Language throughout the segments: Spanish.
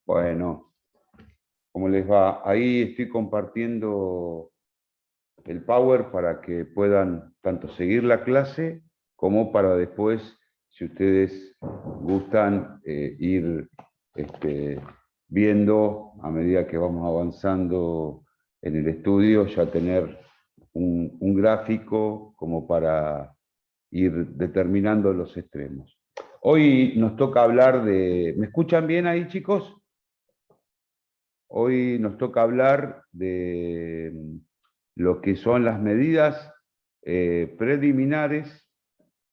Bueno, ¿cómo les va? Ahí estoy compartiendo el Power para que puedan tanto seguir la clase como para después, si ustedes gustan, ir viendo a medida que vamos avanzando en el estudio, ya tener un gráfico como para ir determinando los extremos. Hoy nos toca hablar de... ¿Me escuchan bien ahí, chicos? Hoy nos toca hablar de lo que son las medidas preliminares.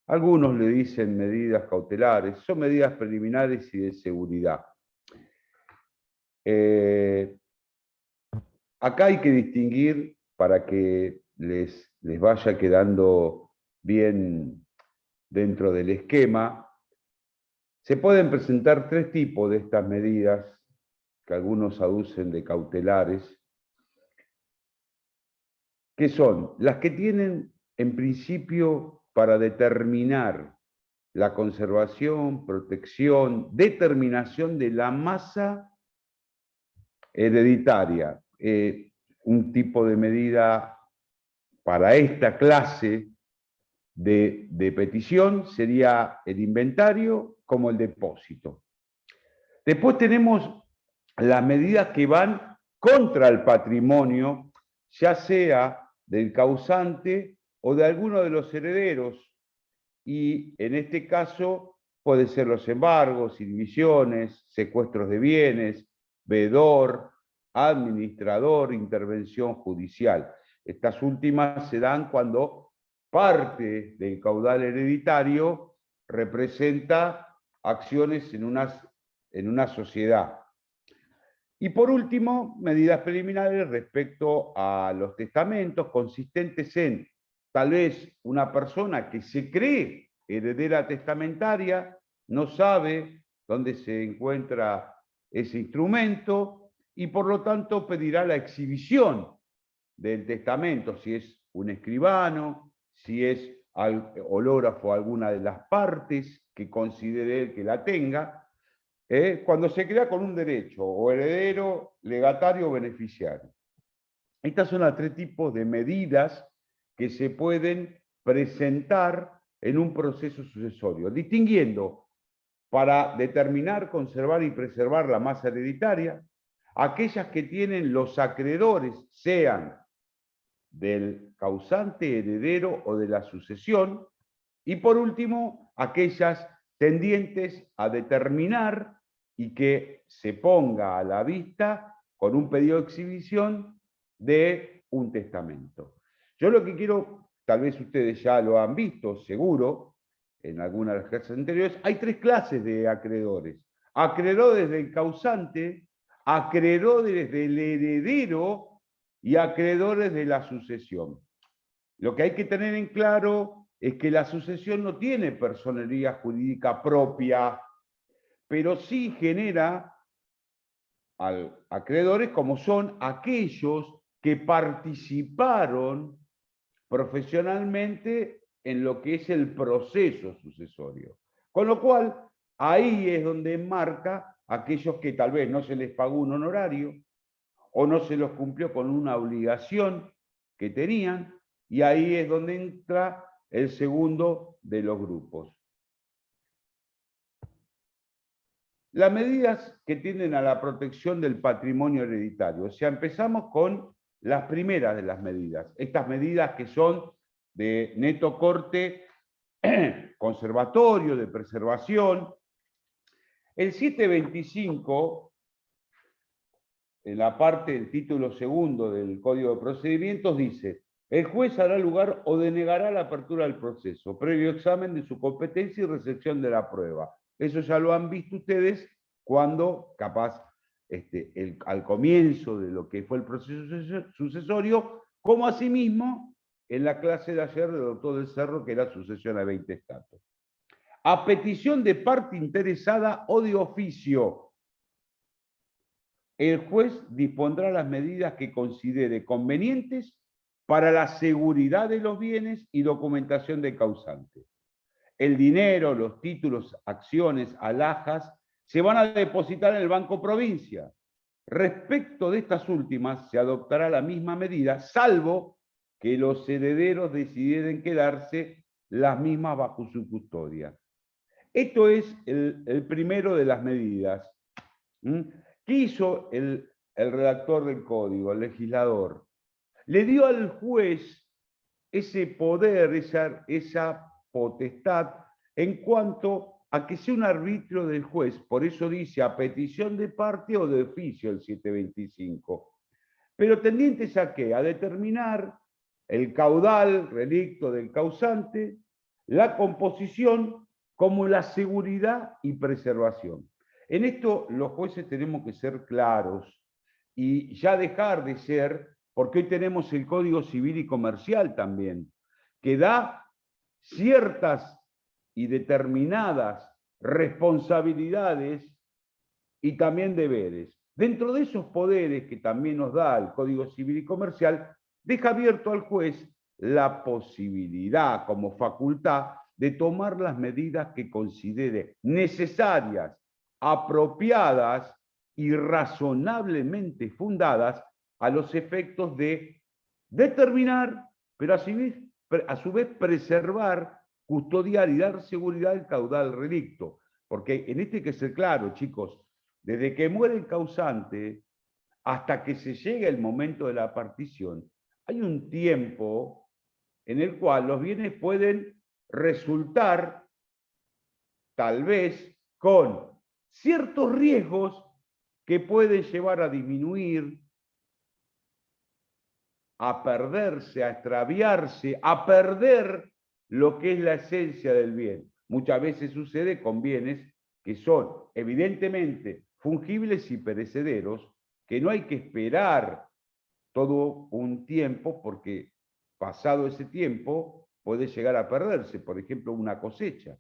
Algunos le dicen medidas cautelares, son medidas preliminares y de seguridad. Acá hay que distinguir para que les vaya quedando bien dentro del esquema. Se pueden presentar tres tipos de estas medidas que algunos aducen de cautelares, que son las que tienen en principio para determinar la conservación, protección, determinación de la masa hereditaria. Un tipo de medida para esta clase de petición sería el inventario como el depósito. Después tenemos las medidas que van contra el patrimonio, ya sea del causante o de alguno de los herederos, y en este caso pueden ser los embargos, inhibiciones, secuestros de bienes, veedor, administrador, intervención judicial. Estas últimas se dan cuando parte del caudal hereditario representa acciones en una sociedad. Y por último, medidas preliminares respecto a los testamentos consistentes en tal vez una persona que se cree heredera testamentaria, no sabe dónde se encuentra ese instrumento y por lo tanto pedirá la exhibición del testamento, si es un escribano, si es hológrafo alguna de las partes que considere él que la tenga, cuando se crea con un derecho, o heredero, legatario o beneficiario. Estas son las tres tipos de medidas que se pueden presentar en un proceso sucesorio, distinguiendo para determinar, conservar y preservar la masa hereditaria, aquellas que tienen los acreedores, sean del causante, heredero o de la sucesión, y por último, aquellas tendientes a determinar y que se ponga a la vista con un pedido de exhibición de un testamento. Yo lo que quiero, tal vez ustedes ya lo han visto, seguro, en algunas de las clases anteriores, hay tres clases de acreedores. Acreedores del causante, acreedores del heredero y acreedores de la sucesión. Lo que hay que tener en claro es que la sucesión no tiene personería jurídica propia, pero sí genera acreedores como son aquellos que participaron profesionalmente en lo que es el proceso sucesorio. Con lo cual, ahí es donde enmarca aquellos que tal vez no se les pagó un honorario o no se los cumplió con una obligación que tenían, y ahí es donde entra el segundo de los grupos. Las medidas que tienden a la protección del patrimonio hereditario. O sea, empezamos con las primeras de las medidas. Estas medidas que son de neto corte conservatorio, de preservación. El 725, en la parte del título segundo del Código de Procedimientos, dice: el juez hará lugar o denegará la apertura del proceso, previo examen de su competencia y recepción de la prueba. Eso ya lo han visto ustedes cuando, capaz, al comienzo de lo que fue el proceso sucesorio, como asimismo en la clase de ayer del doctor del Cerro, que era sucesión a 20 estatus. A petición de parte interesada o de oficio, el juez dispondrá las medidas que considere convenientes para la seguridad de los bienes y documentación del causante. El dinero, los títulos, acciones, alhajas, se van a depositar en el Banco Provincia. Respecto de estas últimas, se adoptará la misma medida, salvo que los herederos decidieren quedarse las mismas bajo su custodia. Esto es el primero de las medidas. ¿Qué hizo el redactor del código, el legislador? Le dio al juez ese poder, esa potestad en cuanto a que sea un arbitrio del juez. Por eso dice a petición de parte o de oficio el 725. Pero tendientes a qué? A determinar el caudal, relicto del causante, la composición como la seguridad y preservación. En esto los jueces tenemos que ser claros y ya dejar de ser, porque hoy tenemos el Código Civil y Comercial también, que da ciertas y determinadas responsabilidades y también deberes. Dentro de esos poderes que también nos da el Código Civil y Comercial, deja abierto al juez la posibilidad como facultad de tomar las medidas que considere necesarias, apropiadas y razonablemente fundadas a los efectos de determinar, pero a su vez preservar, custodiar y dar seguridad al caudal relicto. Porque en este hay que ser claro, chicos, desde que muere el causante hasta que se llega el momento de la partición, hay un tiempo en el cual los bienes pueden resultar, tal vez, con ciertos riesgos que pueden llevar a disminuir, a perderse, a extraviarse, a perder lo que es la esencia del bien. Muchas veces sucede con bienes que son evidentemente fungibles y perecederos, que no hay que esperar todo un tiempo porque pasado ese tiempo puede llegar a perderse, por ejemplo, una cosecha.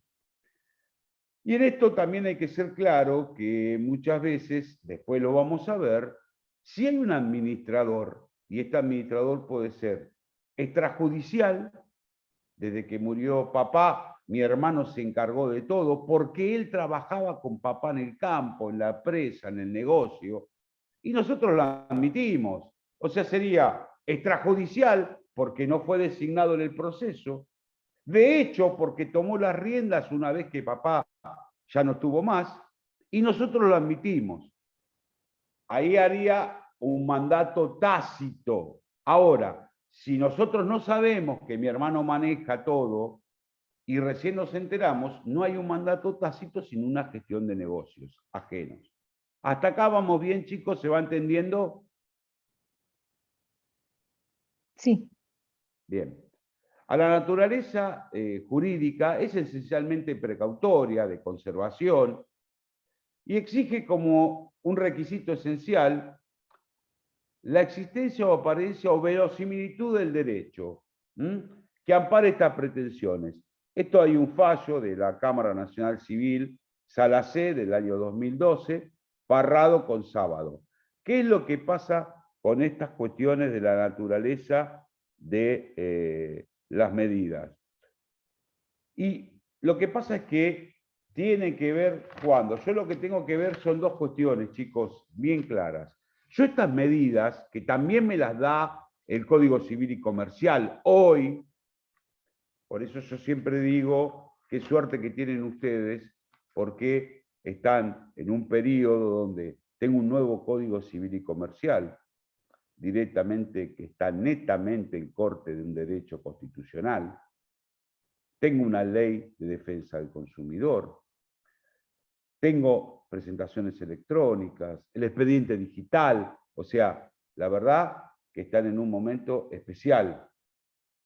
Y en esto también hay que ser claro que muchas veces, después lo vamos a ver, si hay un administrador, y este administrador puede ser extrajudicial, desde que murió papá, mi hermano se encargó de todo, porque él trabajaba con papá en el campo, en la presa, en el negocio, y nosotros lo admitimos. O sea, sería extrajudicial porque no fue designado en el proceso, de hecho porque tomó las riendas una vez que papá ya no estuvo más, y nosotros lo admitimos. Ahí haría un mandato tácito. Ahora, si nosotros no sabemos que mi hermano maneja todo y recién nos enteramos, no hay un mandato tácito sino una gestión de negocios ajenos. Hasta acá vamos bien, chicos, ¿se va entendiendo? Sí. Bien. A la naturaleza jurídica es esencialmente precautoria, de conservación, y exige como un requisito esencial la existencia o apariencia o verosimilitud del derecho, que ampare estas pretensiones. Esto hay un fallo de la Cámara Nacional Civil, Sala C, del año 2012, Parrado con Sábado. ¿Qué es lo que pasa con estas cuestiones de la naturaleza de las medidas? Y lo que pasa es que tiene que ver cuando. Yo lo que tengo que ver son dos cuestiones, chicos, bien claras. Yo estas medidas, que también me las da el Código Civil y Comercial hoy, por eso yo siempre digo, qué suerte que tienen ustedes, porque están en un periodo donde tengo un nuevo Código Civil y Comercial, directamente que está netamente en corte de un derecho constitucional. Tengo una ley de defensa del consumidor, tengo presentaciones electrónicas, el expediente digital, o sea, la verdad que están en un momento especial.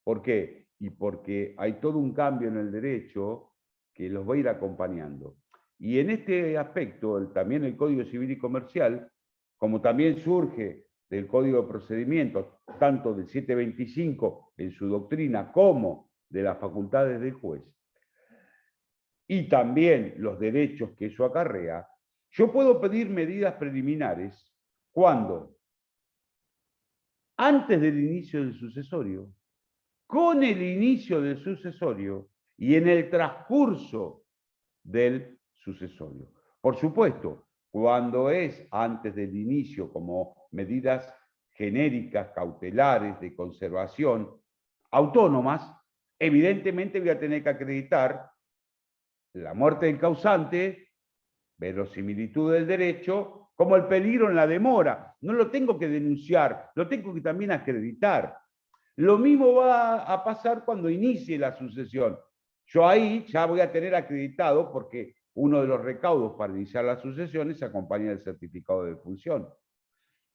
¿Por qué? Y porque hay todo un cambio en el derecho que los va a ir acompañando. Y en este aspecto, también el Código Civil y Comercial, como también surge del Código de Procedimientos, tanto del 725 en su doctrina como de las facultades del juez, y también los derechos que eso acarrea, yo puedo pedir medidas preliminares cuando, antes del inicio del sucesorio, con el inicio del sucesorio y en el transcurso del sucesorio. Por supuesto, cuando es antes del inicio como medidas genéricas, cautelares, de conservación, autónomas, evidentemente voy a tener que acreditar la muerte del causante, verosimilitud del derecho, como el peligro en la demora. No lo tengo que denunciar, lo tengo que también acreditar. Lo mismo va a pasar cuando inicie la sucesión. Yo ahí ya voy a tener acreditado, porque uno de los recaudos para iniciar la sucesión es acompañar el certificado de defunción.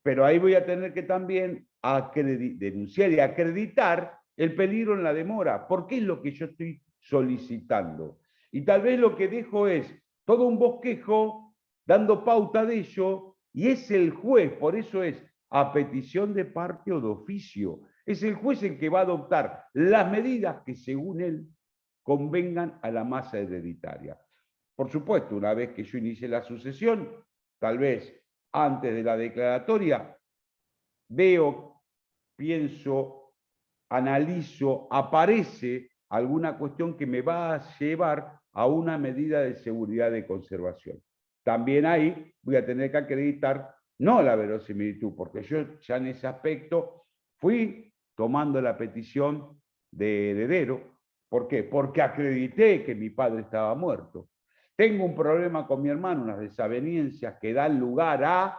Pero ahí voy a tener que también denunciar y acreditar el peligro en la demora, porque es lo que yo estoy solicitando. Y tal vez lo que dejo es todo un bosquejo dando pauta de ello, y es el juez, por eso es a petición de parte o de oficio. Es el juez el que va a adoptar las medidas que según él convengan a la masa hereditaria. Por supuesto, una vez que yo inicie la sucesión, tal vez antes de la declaratoria, veo, pienso, analizo, aparece alguna cuestión que me va a llevar a una medida de seguridad de conservación. También ahí voy a tener que acreditar no la verosimilitud, porque yo ya en ese aspecto fui tomando la petición de heredero. ¿Por qué? Porque acredité que mi padre estaba muerto. Tengo un problema con mi hermano, unas desavenencias que dan lugar a,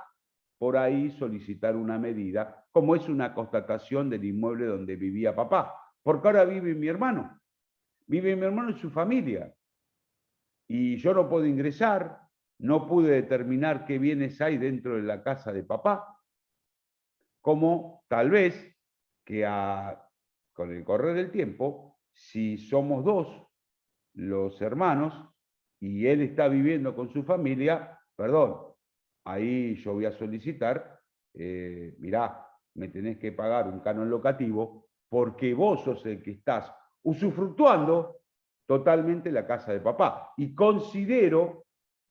por ahí, solicitar una medida, como es una constatación del inmueble donde vivía papá. Porque ahora vive mi hermano y su familia. Y yo no puedo ingresar, no pude determinar qué bienes hay dentro de la casa de papá, como tal vez que con el correr del tiempo, si somos dos los hermanos y él está viviendo con su familia, perdón, ahí yo voy a solicitar, mirá, me tenés que pagar un canon locativo porque vos sos el que estás usufructuando totalmente la casa de papá. Y considero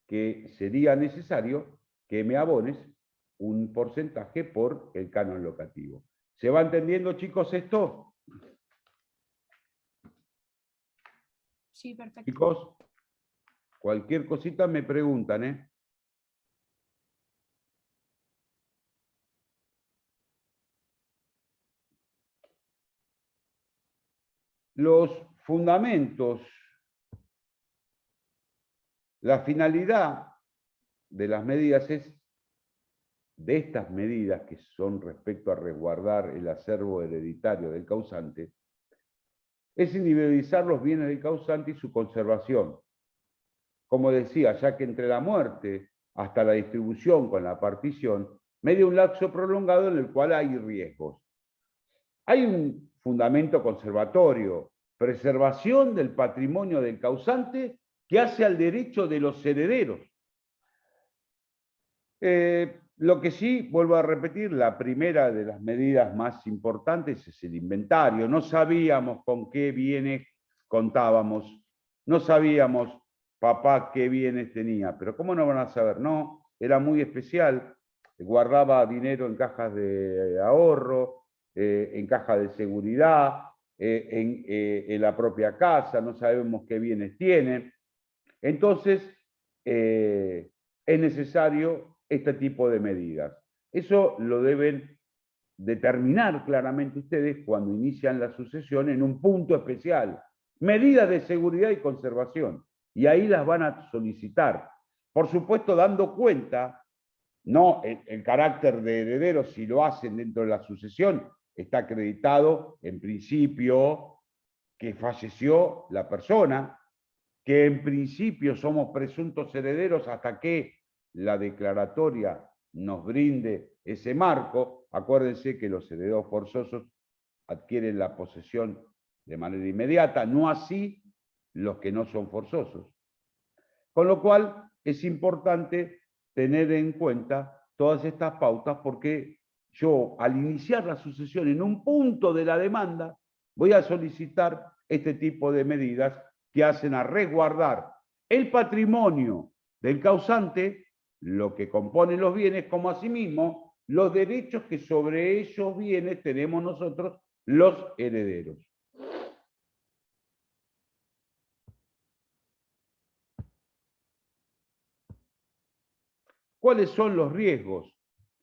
que sería necesario que me abones un porcentaje por el canon locativo. ¿Se va entendiendo, chicos, esto? Sí, perfecto. Chicos, cualquier cosita me preguntan, ¿eh? Los fundamentos, la finalidad de las medidas es, de estas medidas que son respecto a resguardar el acervo hereditario del causante, es individualizar los bienes del causante y su conservación. Como decía, ya que entre la muerte hasta la distribución con la partición, media un lapso prolongado en el cual hay riesgos. Hay un fundamento conservatorio, preservación del patrimonio del causante que hace al derecho de los herederos. Lo que sí, vuelvo a repetir, la primera de las medidas más importantes es el inventario. No sabíamos con qué bienes contábamos, no sabíamos papá qué bienes tenía, pero ¿cómo no van a saber? No, era muy especial, guardaba dinero en cajas de ahorro, en cajas de seguridad, en la propia casa, no sabemos qué bienes tienen. Entonces, es necesario este tipo de medidas. Eso lo deben determinar claramente ustedes cuando inician la sucesión en un punto especial. Medidas de seguridad y conservación. Y ahí las van a solicitar. Por supuesto, dando cuenta, no el carácter de heredero, si lo hacen dentro de la sucesión, está acreditado en principio que falleció la persona, que en principio somos presuntos herederos hasta que la declaratoria nos brinde ese marco. Acuérdense que los herederos forzosos adquieren la posesión de manera inmediata, no así los que no son forzosos. Con lo cual es importante tener en cuenta todas estas pautas porque yo, al iniciar la sucesión en un punto de la demanda, voy a solicitar este tipo de medidas que hacen a resguardar el patrimonio del causante, lo que compone los bienes, como asimismo los derechos que sobre esos bienes tenemos nosotros, los herederos. ¿Cuáles son los riesgos?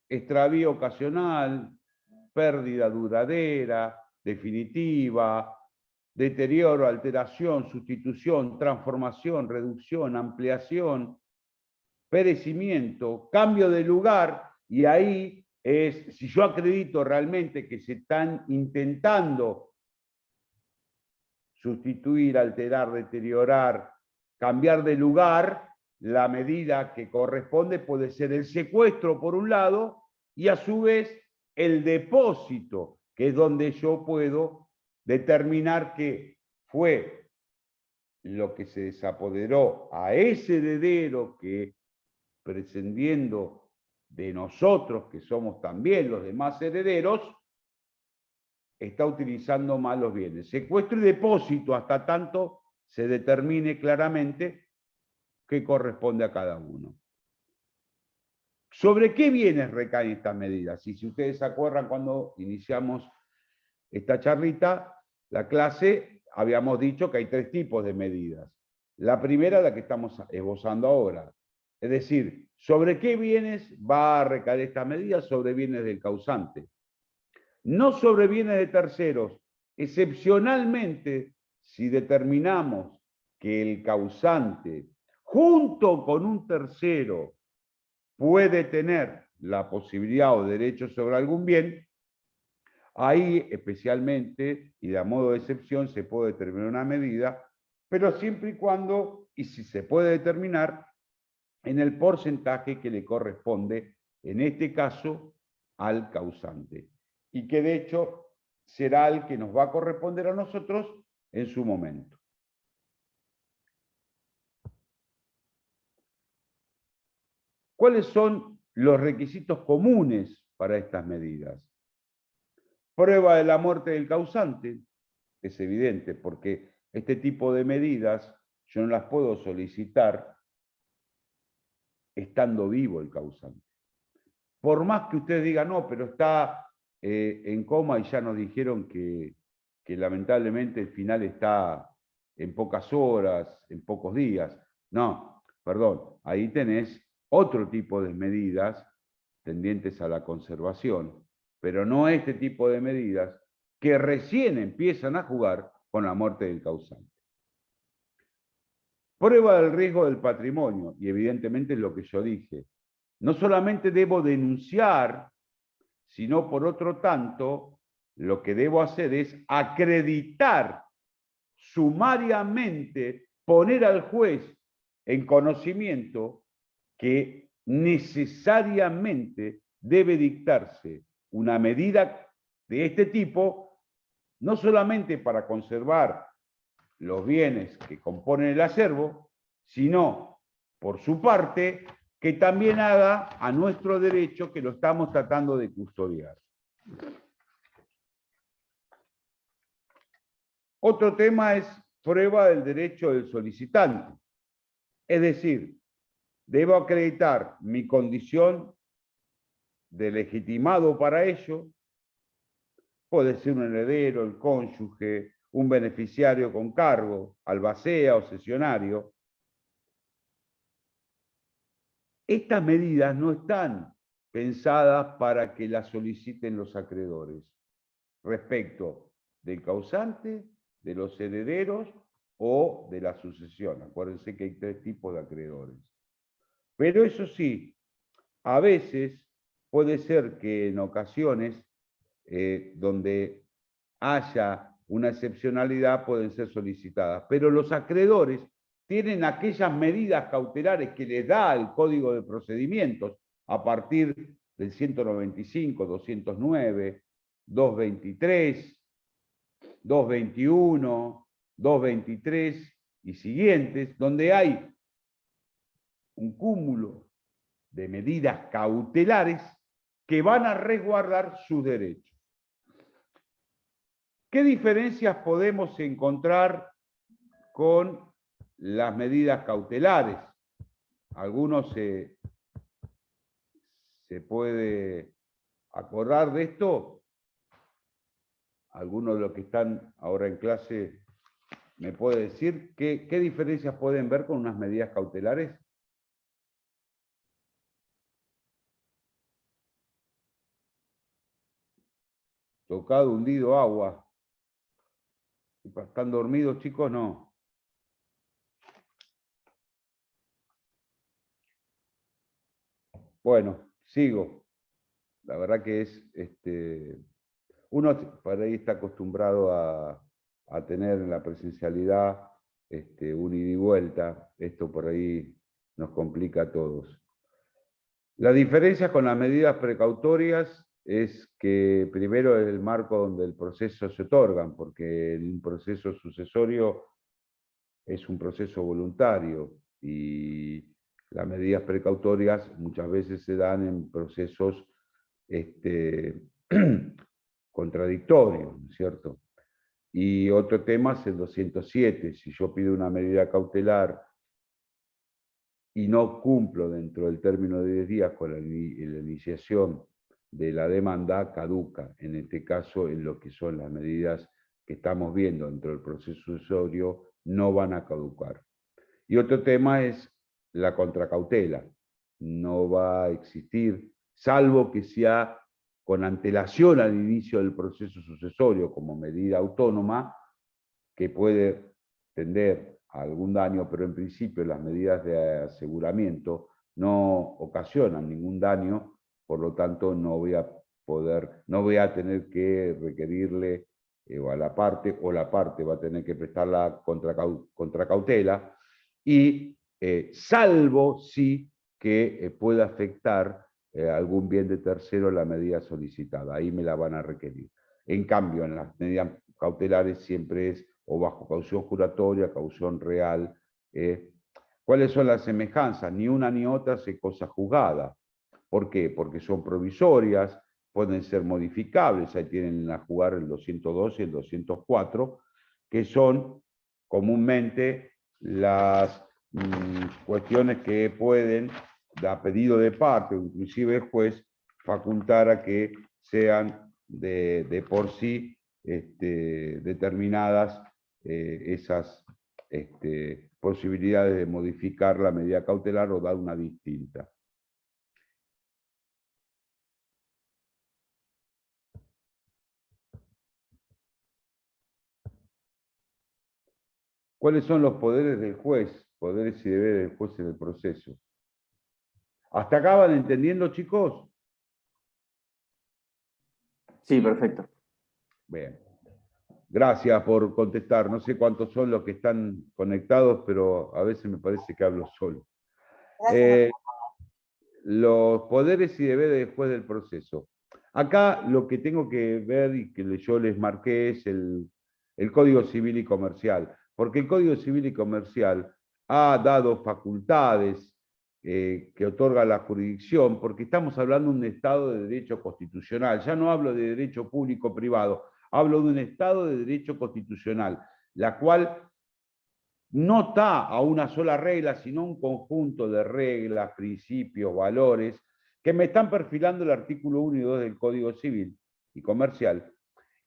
Extravío ocasional, pérdida duradera, definitiva, deterioro, alteración, sustitución, transformación, reducción, ampliación, perecimiento, cambio de lugar, y ahí es, si yo acredito realmente que se están intentando sustituir, alterar, deteriorar, cambiar de lugar, la medida que corresponde puede ser el secuestro por un lado y a su vez el depósito, que es donde yo puedo determinar que fue lo que se desapoderó a ese heredero que, prescindiendo de nosotros, que somos también los demás herederos, está utilizando mal los bienes. Secuestro y depósito hasta tanto se determine claramente qué corresponde a cada uno. ¿Sobre qué bienes recaen estas medidas? Y si ustedes se acuerdan cuando iniciamos esta charlita, la clase, habíamos dicho que hay 3 tipos de medidas. La primera, la que estamos esbozando ahora. Es decir, ¿sobre qué bienes va a recaer esta medida? Sobre bienes del causante. No sobre bienes de terceros. Excepcionalmente, si determinamos que el causante, junto con un tercero, puede tener la posibilidad o derecho sobre algún bien, ahí especialmente y de a modo de excepción se puede determinar una medida, pero siempre y cuando, y si se puede determinar, en el porcentaje que le corresponde, en este caso, al causante. Y que de hecho será el que nos va a corresponder a nosotros en su momento. ¿Cuáles son los requisitos comunes para estas medidas? Prueba de la muerte del causante, es evidente, porque este tipo de medidas yo no las puedo solicitar estando vivo el causante. Por más que usted diga, no, pero está en coma y ya nos dijeron que lamentablemente el final está en pocas horas, en pocos días. No, perdón, ahí tenés otro tipo de medidas tendientes a la conservación, pero no este tipo de medidas que recién empiezan a jugar con la muerte del causante. Prueba del riesgo del patrimonio, y evidentemente es lo que yo dije. No solamente debo denunciar, sino por otro tanto, lo que debo hacer es acreditar sumariamente, poner al juez en conocimiento que necesariamente debe dictarse una medida de este tipo, no solamente para conservar los bienes que componen el acervo, sino, por su parte, que también haga a nuestro derecho que lo estamos tratando de custodiar. Otro tema es prueba del derecho del solicitante. Es decir, debo acreditar mi condición de legitimado para ello. Puede ser un heredero, el cónyuge, un beneficiario con cargo, albacea o cesionario. Estas medidas no están pensadas para que las soliciten los acreedores respecto del causante, de los herederos o de la sucesión. Acuérdense que hay 3 tipos de acreedores. Pero eso sí, a veces puede ser que en ocasiones donde haya una excepcionalidad pueden ser solicitadas, pero los acreedores tienen aquellas medidas cautelares que les da el Código de Procedimientos a partir del 195, 209, 223, 221, 223 y siguientes, donde hay un cúmulo de medidas cautelares que van a resguardar sus derechos. ¿Qué diferencias podemos encontrar con las medidas cautelares? ¿Algunos se puede acordar de esto? ¿Alguno de los que están ahora en clase me puede decir qué diferencias pueden ver con unas medidas cautelares? Tocado, hundido, agua. ¿Están dormidos, chicos? No. Bueno, sigo. La verdad que es, uno por ahí está acostumbrado a tener en la presencialidad un ida y vuelta. Esto por ahí nos complica a todos. La diferencia con las medidas precautorias es que primero es el marco donde el proceso se otorgan, porque un proceso sucesorio es un proceso voluntario y las medidas precautorias muchas veces se dan en procesos contradictorios, ¿no es cierto? Y otro tema es el 207. Si yo pido una medida cautelar y no cumplo dentro del término de 10 días con la iniciación de la demanda, caduca. En este caso, en lo que son las medidas que estamos viendo dentro del proceso sucesorio, no van a caducar. Y otro tema es la contracautela. No va a existir, salvo que sea con antelación al inicio del proceso sucesorio como medida autónoma, que puede tender a algún daño, pero en principio las medidas de aseguramiento no ocasionan ningún daño, por lo tanto no voy a tener que requerirle o a la parte, o la parte va a tener que prestar la contracautela, y salvo sí que pueda afectar algún bien de tercero la medida solicitada, ahí me la van a requerir. En cambio, en las medidas cautelares siempre es o bajo caución juratoria, caución real. ¿Cuáles son las semejanzas? Ni una ni otra es cosa juzgada. ¿Por qué? Porque son provisorias, pueden ser modificables, ahí tienen a jugar el 202 y el 204, que son comúnmente las cuestiones que pueden, a pedido de parte, o inclusive el juez, facultar a que sean de por sí determinadas esas posibilidades de modificar la medida cautelar o dar una distinta. ¿Cuáles son los poderes del juez? Poderes y deberes del juez en el proceso. ¿Hasta acá van entendiendo, chicos? Sí, perfecto. Bien. Gracias por contestar. No sé cuántos son los que están conectados, pero a veces me parece que hablo solo. Los poderes y deberes del juez del proceso. Acá lo que tengo que ver y que yo les marqué es el Código Civil y Comercial, porque el Código Civil y Comercial ha dado facultades que otorga la jurisdicción, porque estamos hablando de un Estado de derecho constitucional. Ya no hablo de derecho público-privado, hablo de un Estado de derecho constitucional, la cual no está a una sola regla, sino un conjunto de reglas, principios, valores, que me están perfilando el artículo 1 y 2 del Código Civil y Comercial,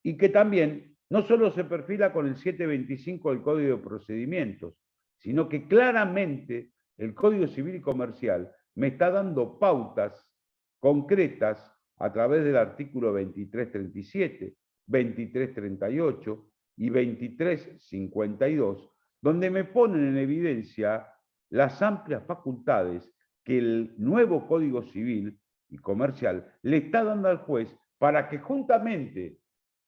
y que también no solo se perfila con el 725 del Código de Procedimientos, sino que claramente el Código Civil y Comercial me está dando pautas concretas a través del artículo 2337, 2338 y 2352, donde me ponen en evidencia las amplias facultades que el nuevo Código Civil y Comercial le está dando al juez para que juntamente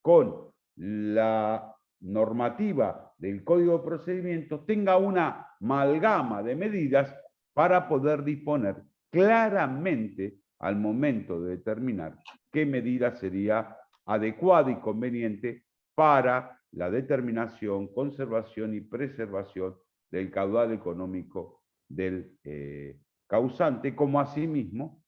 con la normativa del Código de Procedimientos tenga una amalgama de medidas para poder disponer claramente al momento de determinar qué medida sería adecuada y conveniente para la determinación, conservación y preservación del caudal económico del causante, como asimismo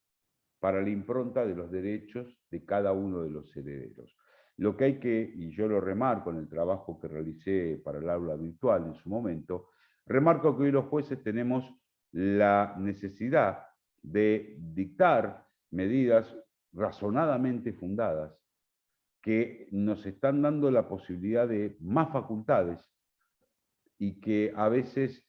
para la impronta de los derechos de cada uno de los herederos. Lo que hay que, y yo lo remarco en el trabajo que realicé para el aula virtual en su momento, remarco que hoy los jueces tenemos la necesidad de dictar medidas razonadamente fundadas que nos están dando la posibilidad de más facultades y que a veces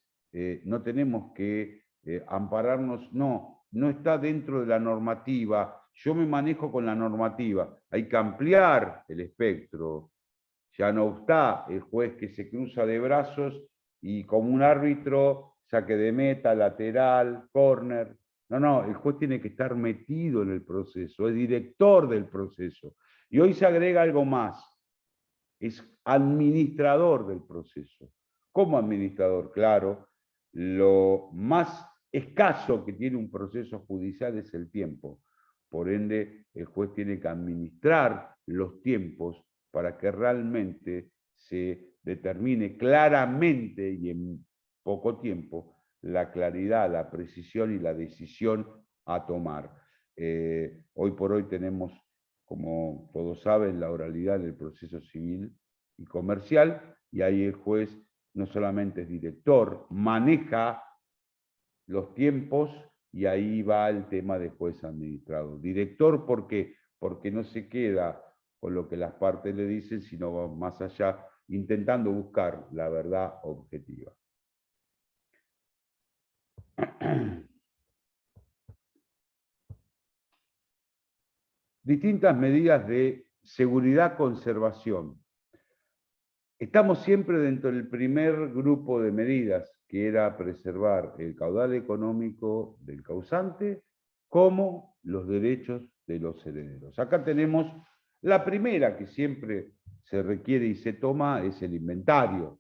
no tenemos que ampararnos, no está dentro de la normativa, yo me manejo con la normativa. Hay que ampliar el espectro. Ya no está el juez que se cruza de brazos y como un árbitro, saque de meta, lateral, córner. No, el juez tiene que estar metido en el proceso, es director del proceso. Y hoy se agrega algo más, es administrador del proceso. Como administrador, claro, lo más escaso que tiene un proceso judicial es el tiempo. Por ende, el juez tiene que administrar los tiempos para que realmente se determine claramente y en poco tiempo la claridad, la precisión y la decisión a tomar. Hoy por hoy tenemos, como todos saben, la oralidad del proceso civil y comercial, y ahí el juez no solamente es director, maneja los tiempos, y ahí va el tema de juez administrado. Director, ¿por qué? Porque no se queda con lo que las partes le dicen, sino va más allá, intentando buscar la verdad objetiva. Distintas medidas de seguridad-conservación. Estamos siempre dentro del primer grupo de medidas, que era preservar el caudal económico del causante como los derechos de los herederos. Acá tenemos la primera que siempre se requiere y se toma, es el inventario.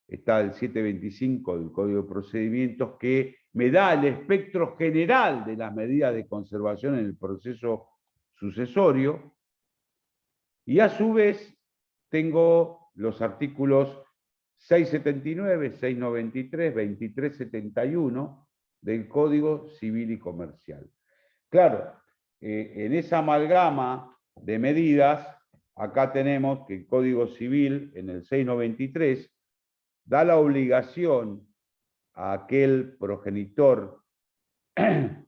Está el 725 del Código de Procedimientos que me da el espectro general de las medidas de conservación en el proceso sucesorio, y a su vez tengo los artículos 679, 693, 2371 del Código Civil y Comercial. Claro, en esa amalgama de medidas, acá tenemos que el Código Civil, en el 693, da la obligación a aquel progenitor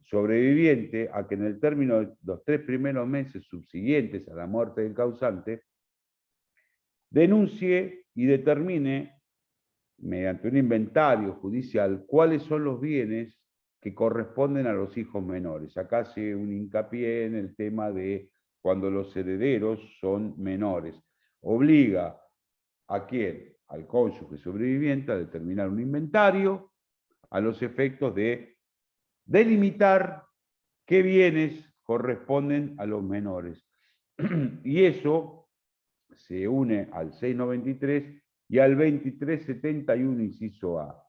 sobreviviente a que en el término de los 3 primeros meses subsiguientes a la muerte del causante, denuncie y determine, mediante un inventario judicial, cuáles son los bienes que corresponden a los hijos menores. Acá hace un hincapié en el tema de cuando los herederos son menores. Obliga a quién, al cónyuge sobreviviente, a determinar un inventario a los efectos de delimitar qué bienes corresponden a los menores. Y eso se une al 693 y al 2371, inciso A,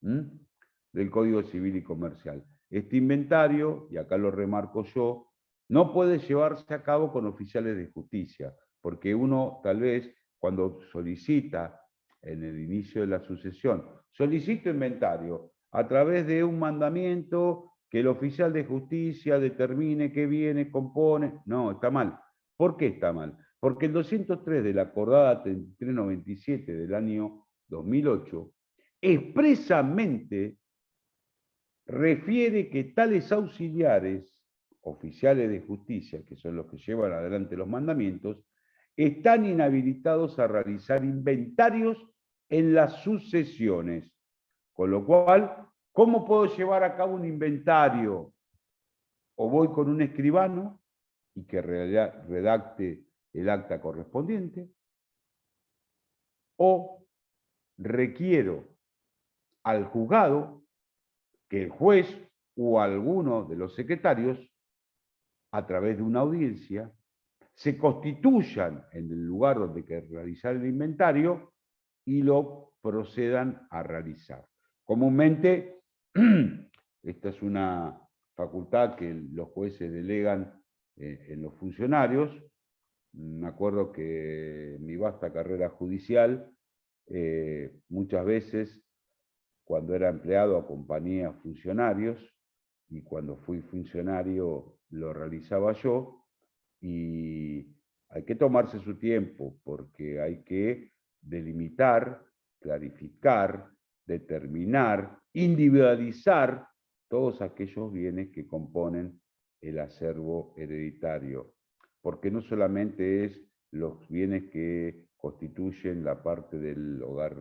del Código Civil y Comercial. Este inventario, y acá lo remarco yo, no puede llevarse a cabo con oficiales de justicia, porque uno tal vez cuando solicita en el inicio de la sucesión, solicito inventario a través de un mandamiento que el oficial de justicia determine qué bienes compone. No, está mal. ¿Por qué está mal? Porque el 203 de la acordada 3397 del año 2008 expresamente refiere que tales auxiliares, oficiales de justicia, que son los que llevan adelante los mandamientos, están inhabilitados a realizar inventarios en las sucesiones. Con lo cual, ¿cómo puedo llevar a cabo un inventario? O voy con un escribano y que redacte el acta correspondiente, o requiero al juzgado que el juez o alguno de los secretarios, a través de una audiencia, se constituyan en el lugar donde hay que realizar el inventario y lo procedan a realizar. Comúnmente, esta es una facultad que los jueces delegan en los funcionarios. Me acuerdo que en mi vasta carrera judicial, muchas veces, cuando era empleado, acompañé a funcionarios, y cuando fui funcionario lo realizaba yo, y hay que tomarse su tiempo, porque hay que delimitar, clarificar, determinar, individualizar todos aquellos bienes que componen el acervo hereditario, porque no solamente es los bienes que constituyen la parte del hogar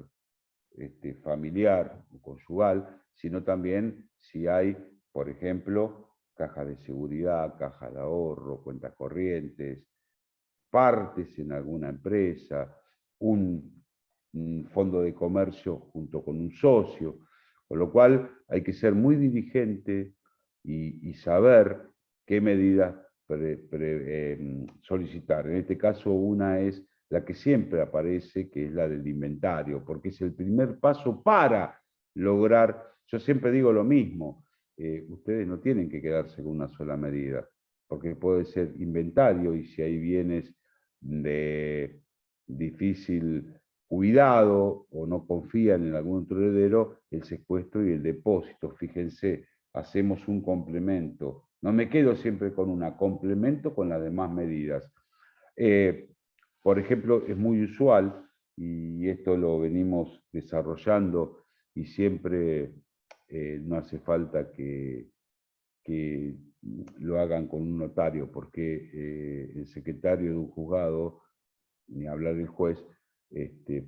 familiar o conyugal, sino también si hay, por ejemplo, cajas de seguridad, cajas de ahorro, cuentas corrientes, partes en alguna empresa, un fondo de comercio junto con un socio, con lo cual hay que ser muy diligente y saber qué medidas solicitar. En este caso, una es la que siempre aparece, que es la del inventario, porque es el primer paso para lograr, yo siempre digo lo mismo, ustedes no tienen que quedarse con una sola medida, porque puede ser inventario y si hay bienes de difícil cuidado o no confían en algún otro heredero, el secuestro y el depósito. Fíjense, hacemos un complemento. No me quedo siempre con una, complemento con las demás medidas. Por ejemplo, es muy usual, y esto lo venimos desarrollando y siempre no hace falta que lo hagan con un notario, porque el secretario de un juzgado, ni hablar del juez,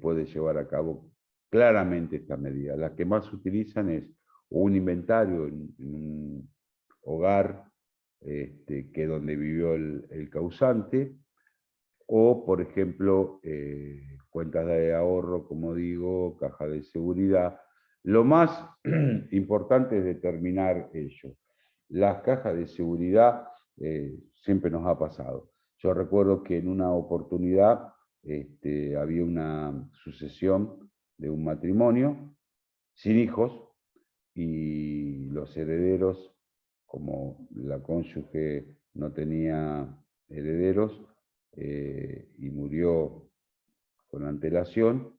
puede llevar a cabo claramente estas medidas. Las que más se utilizan es un inventario en un hogar que donde vivió el causante, o, por ejemplo, cuentas de ahorro, como digo, caja de seguridad. Lo más importante es determinar ello. Las cajas de seguridad siempre nos ha pasado. Yo recuerdo que en una oportunidad había una sucesión de un matrimonio sin hijos y los herederos, como la cónyuge no tenía herederos y murió con antelación,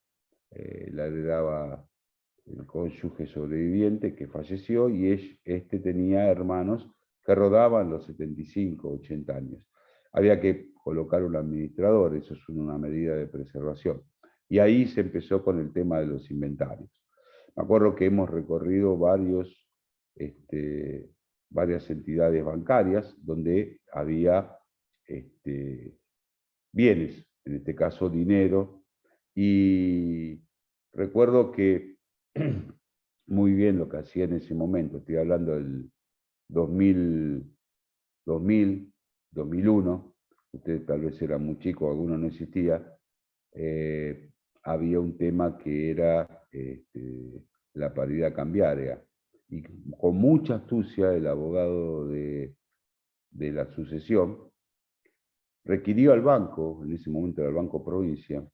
la heredaba el cónyuge sobreviviente que falleció y este tenía hermanos que rodaban los 75, 80 años. Había que colocar un administrador, eso es una medida de preservación. Y ahí se empezó con el tema de los inventarios. Me acuerdo que hemos recorrido varias entidades bancarias donde había bienes, en este caso dinero, y recuerdo que muy bien lo que hacía en ese momento, estoy hablando del 2000, 2001, ustedes tal vez eran muy chicos, alguno no existía, había un tema que era la paridad cambiaria. Y con mucha astucia el abogado de la sucesión requirió al banco, en ese momento era el Banco Provincia,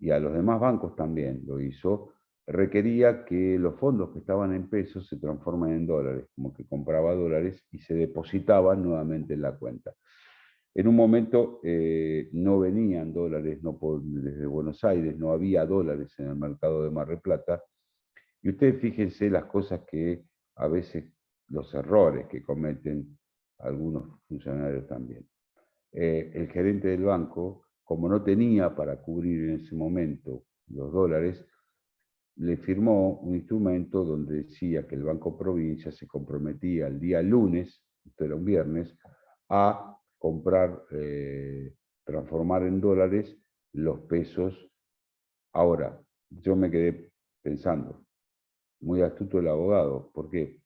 y a los demás bancos también lo hizo, requería que los fondos que estaban en pesos se transformen en dólares, como que compraba dólares y se depositaban nuevamente en la cuenta. En un momento no venían dólares desde Buenos Aires, no había dólares en el mercado de Mar del Plata, y ustedes fíjense las cosas que a veces, los errores que cometen algunos funcionarios también. El gerente del banco, como no tenía para cubrir en ese momento los dólares, le firmó un instrumento donde decía que el Banco Provincia se comprometía el día lunes, esto era un viernes, a comprar, transformar en dólares los pesos. Ahora, yo me quedé pensando, muy astuto el abogado, ¿por qué?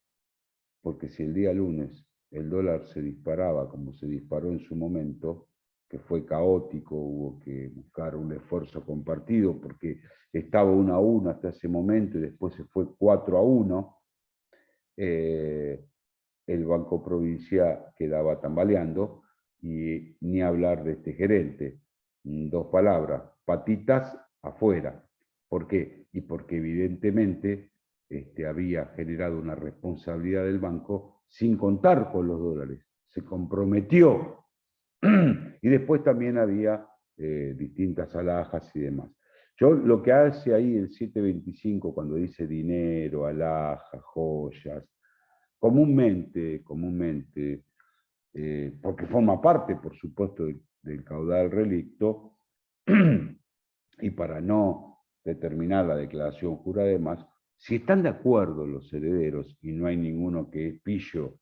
Porque si el día lunes el dólar se disparaba como se disparó en su momento, que fue caótico, hubo que buscar un esfuerzo compartido porque estaba 1-1 hasta ese momento y después se fue 4-1, el Banco Provincia quedaba tambaleando y ni hablar de este gerente. Dos palabras, patitas afuera. ¿Por qué? Y porque evidentemente había generado una responsabilidad del banco sin contar con los dólares. Se comprometió. Y después también había distintas alhajas y demás. Yo lo que hace ahí el 725 cuando dice dinero, alhajas, joyas, comúnmente, porque forma parte, por supuesto, del caudal relicto, y para no determinar la declaración jurada y demás, si están de acuerdo los herederos y no hay ninguno que es pillo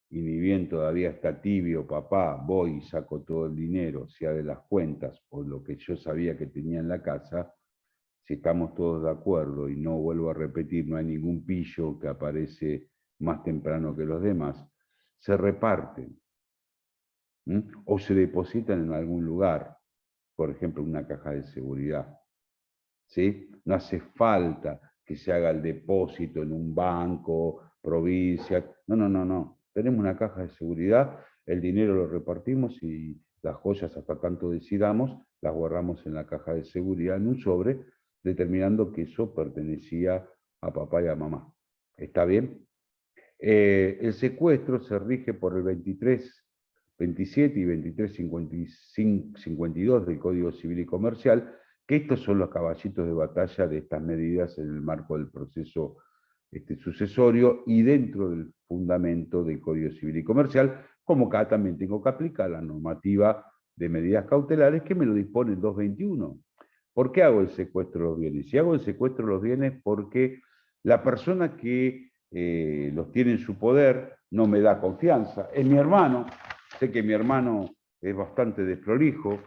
y ni bien todavía está tibio, papá, voy y saco todo el dinero, sea de las cuentas o lo que yo sabía que tenía en la casa, si estamos todos de acuerdo y no vuelvo a repetir, no hay ningún pillo que aparece más temprano que los demás, se reparten, ¿m? O se depositan en algún lugar, por ejemplo, una caja de seguridad, ¿sí? No hace falta que se haga el depósito en un banco, provincia. No, no, no, no. Tenemos una caja de seguridad, el dinero lo repartimos y las joyas, hasta tanto decidamos, las guardamos en la caja de seguridad en un sobre, determinando que eso pertenecía a papá y a mamá. ¿Está bien? El secuestro se rige por el 23.27 y 23.52 del Código Civil y Comercial, que estos son los caballitos de batalla de estas medidas en el marco del proceso sucesorio y dentro del fundamento del Código Civil y Comercial, como acá también tengo que aplicar la normativa de medidas cautelares que me lo dispone el 221. ¿Por qué hago el secuestro de los bienes? Si hago el secuestro de los bienes porque la persona que los tiene en su poder no me da confianza. Es mi hermano, sé que mi hermano es bastante desprolijo,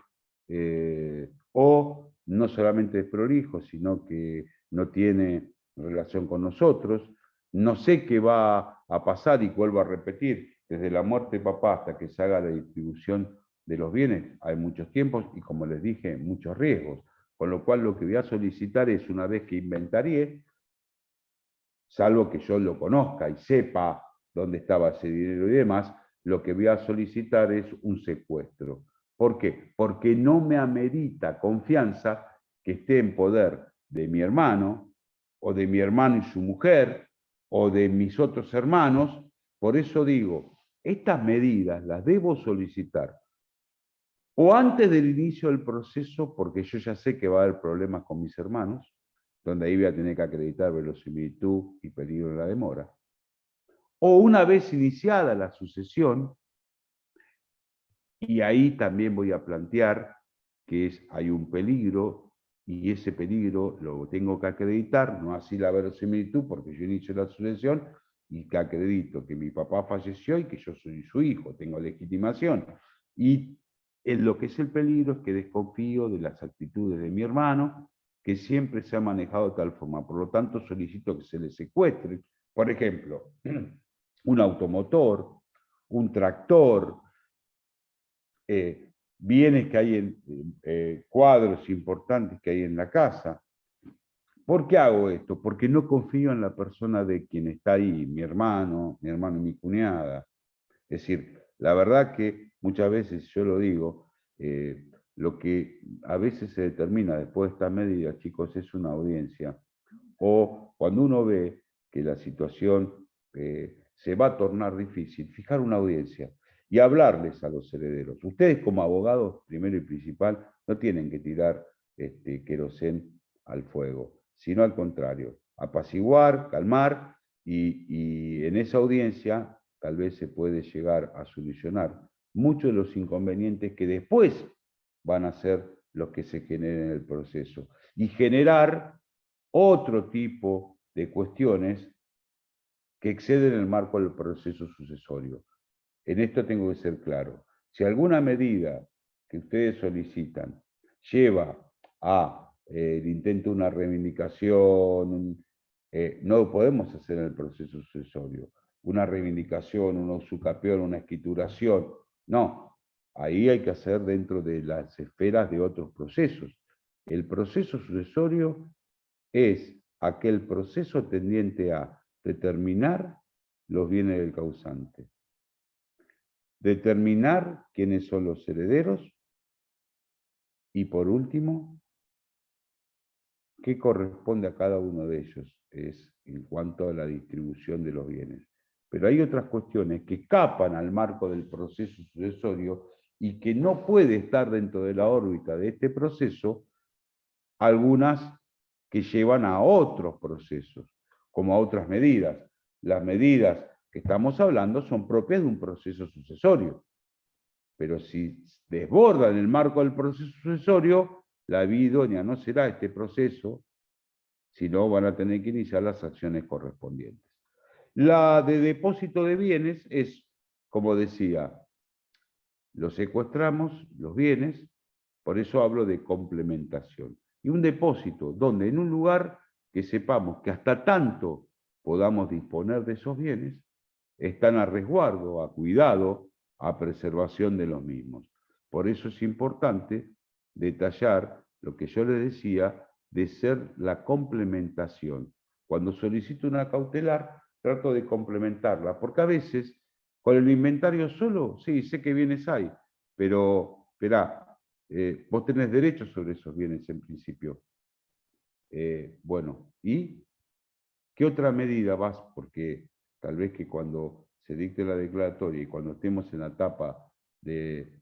o no solamente desprolijo, sino que no tiene relación con nosotros. No sé qué va a pasar y vuelvo a repetir, desde la muerte de papá hasta que se haga la distribución de los bienes, hay muchos tiempos y, como les dije, muchos riesgos. Con lo cual lo que voy a solicitar es, una vez que inventaríe, salvo que yo lo conozca y sepa dónde estaba ese dinero y demás, lo que voy a solicitar es un secuestro. ¿Por qué? Porque no me amerita confianza que esté en poder de mi hermano, o de mi hermano y su mujer, o de mis otros hermanos. Por eso digo, estas medidas las debo solicitar o antes del inicio del proceso, porque yo ya sé que va a haber problemas con mis hermanos, donde ahí voy a tener que acreditar verosimilitud y peligro de la demora, o una vez iniciada la sucesión, y ahí también voy a plantear que hay un peligro, y ese peligro lo tengo que acreditar, no así la verosimilitud, porque yo inicio la sucesión y que acredito que mi papá falleció y que yo soy su hijo, tengo legitimación. Y en lo que es el peligro es que desconfío de las actitudes de mi hermano, que siempre se ha manejado de tal forma. Por lo tanto, solicito que se le secuestre, por ejemplo, un automotor, un tractor, bienes que hay en cuadros importantes que hay en la casa. ¿Por qué hago esto? Porque no confío en la persona de quien está ahí, mi hermano y mi cuñada. Es decir, la verdad que muchas veces, yo lo digo, lo que a veces se determina después de estas medidas, chicos, es una audiencia. O cuando uno ve que la situación se va a tornar difícil, fijar una audiencia y hablarles a los herederos. Ustedes, como abogados, primero y principal, no tienen que tirar querosén al fuego, sino al contrario, apaciguar, calmar, y en esa audiencia tal vez se puede llegar a solucionar muchos de los inconvenientes que después van a ser los que se generen en el proceso, y generar otro tipo de cuestiones que exceden el marco del proceso sucesorio. En esto tengo que ser claro. Si alguna medida que ustedes solicitan lleva a el intento de una reivindicación, no lo podemos hacer en el proceso sucesorio. Una reivindicación, una usucapión, una escrituración, no. Ahí hay que hacer dentro de las esferas de otros procesos. El proceso sucesorio es aquel proceso tendiente a determinar los bienes del causante, determinar quiénes son los herederos y, por último, qué corresponde a cada uno de ellos es en cuanto a la distribución de los bienes. Pero hay otras cuestiones que escapan al marco del proceso sucesorio y que no puede estar dentro de la órbita de este proceso, algunas que llevan a otros procesos, como a otras medidas. Las medidas que estamos hablando son propias de un proceso sucesorio, pero si desbordan el marco del proceso sucesorio, la vía idónea no será este proceso, sino van a tener que iniciar las acciones correspondientes. La de depósito de bienes es, como decía, los secuestramos, los bienes, por eso hablo de complementación. Y un depósito, donde en un lugar que sepamos que hasta tanto podamos disponer de esos bienes, están a resguardo, a cuidado, a preservación de los mismos. Por eso es importante detallar lo que yo les decía de ser la complementación. Cuando solicito una cautelar, trato de complementarla, porque a veces con el inventario solo, sí, sé que bienes hay, pero, esperá, vos tenés derecho sobre esos bienes en principio. Bueno, ¿y qué otra medida vas? Porque tal vez que cuando se dicte la declaratoria y cuando estemos en la etapa de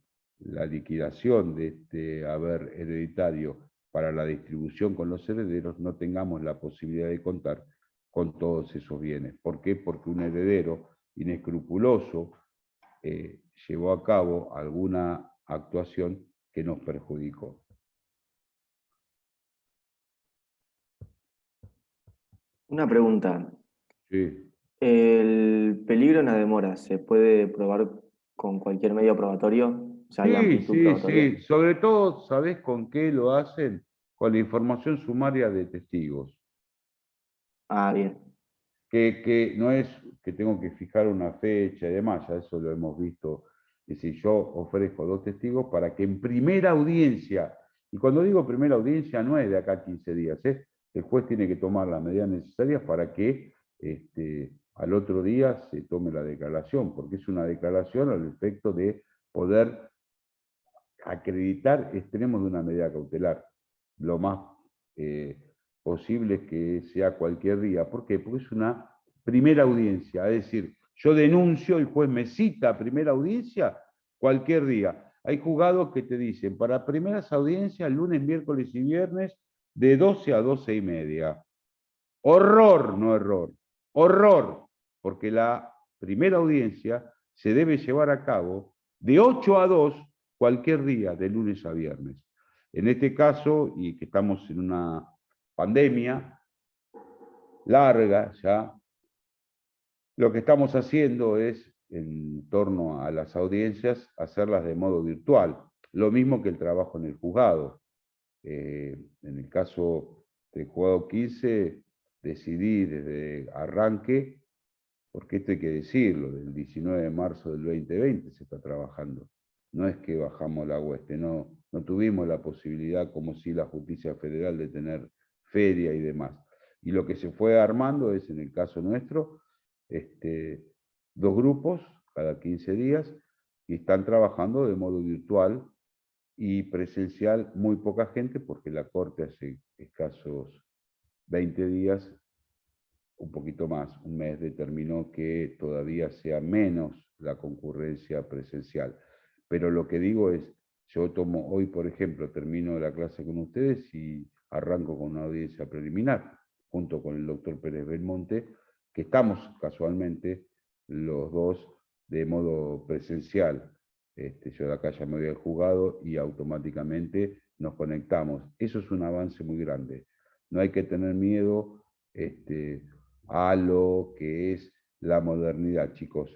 la liquidación de este haber hereditario para la distribución con los herederos, no tengamos la posibilidad de contar con todos esos bienes. ¿Por qué? Porque un heredero inescrupuloso llevó a cabo alguna actuación que nos perjudicó. Una pregunta. Sí. ¿El peligro en la demora se puede probar con cualquier medio probatorio? O sea, ¿hay Sí, amplitud sí, probatoria? sí. Sobre todo, ¿sabés con qué lo hacen? Con la información sumaria de testigos. Ah, bien. Que no es que tengo que fijar una fecha y demás, ya eso lo hemos visto. Es decir, yo ofrezco 2 testigos para que en primera audiencia, y cuando digo primera audiencia no es de acá a 15 días, el juez tiene que tomar las medidas necesarias para que al otro día se tome la declaración, porque es una declaración al efecto de poder acreditar extremos de una medida cautelar. Lo más posible es que sea cualquier día. ¿Por qué? Porque es una primera audiencia. Es decir, yo denuncio, el juez me cita a primera audiencia cualquier día. Hay juzgados que te dicen, para primeras audiencias, lunes, miércoles y viernes, de 12 a 12:30. Horror, no error. Horror, porque la primera audiencia se debe llevar a cabo de 8 a 2 cualquier día, de lunes a viernes. En este caso, y que estamos en una pandemia larga ya, lo que estamos haciendo es, en torno a las audiencias, hacerlas de modo virtual. Lo mismo que el trabajo en el juzgado. En el caso del juzgado 15, decidí desde arranque, porque esto hay que decirlo, del 19 de marzo del 2020 se está trabajando. No es que bajamos la hueste, no tuvimos la posibilidad, como si la justicia federal, de tener feria y demás. Y lo que se fue armando es, en el caso nuestro, 2 grupos cada 15 días y están trabajando de modo virtual y presencial muy poca gente, porque la Corte hace escasos 20 días, un poquito más, un mes, determinó que todavía sea menos la concurrencia presencial. Pero lo que digo es, yo tomo hoy, por ejemplo, termino la clase con ustedes y arranco con una audiencia preliminar, junto con el doctor Pérez Belmonte, que estamos casualmente los dos de modo presencial. Yo de acá ya me voy al juzgado y automáticamente nos conectamos. Eso es un avance muy grande. No hay que tener miedo a lo que es la modernidad, chicos.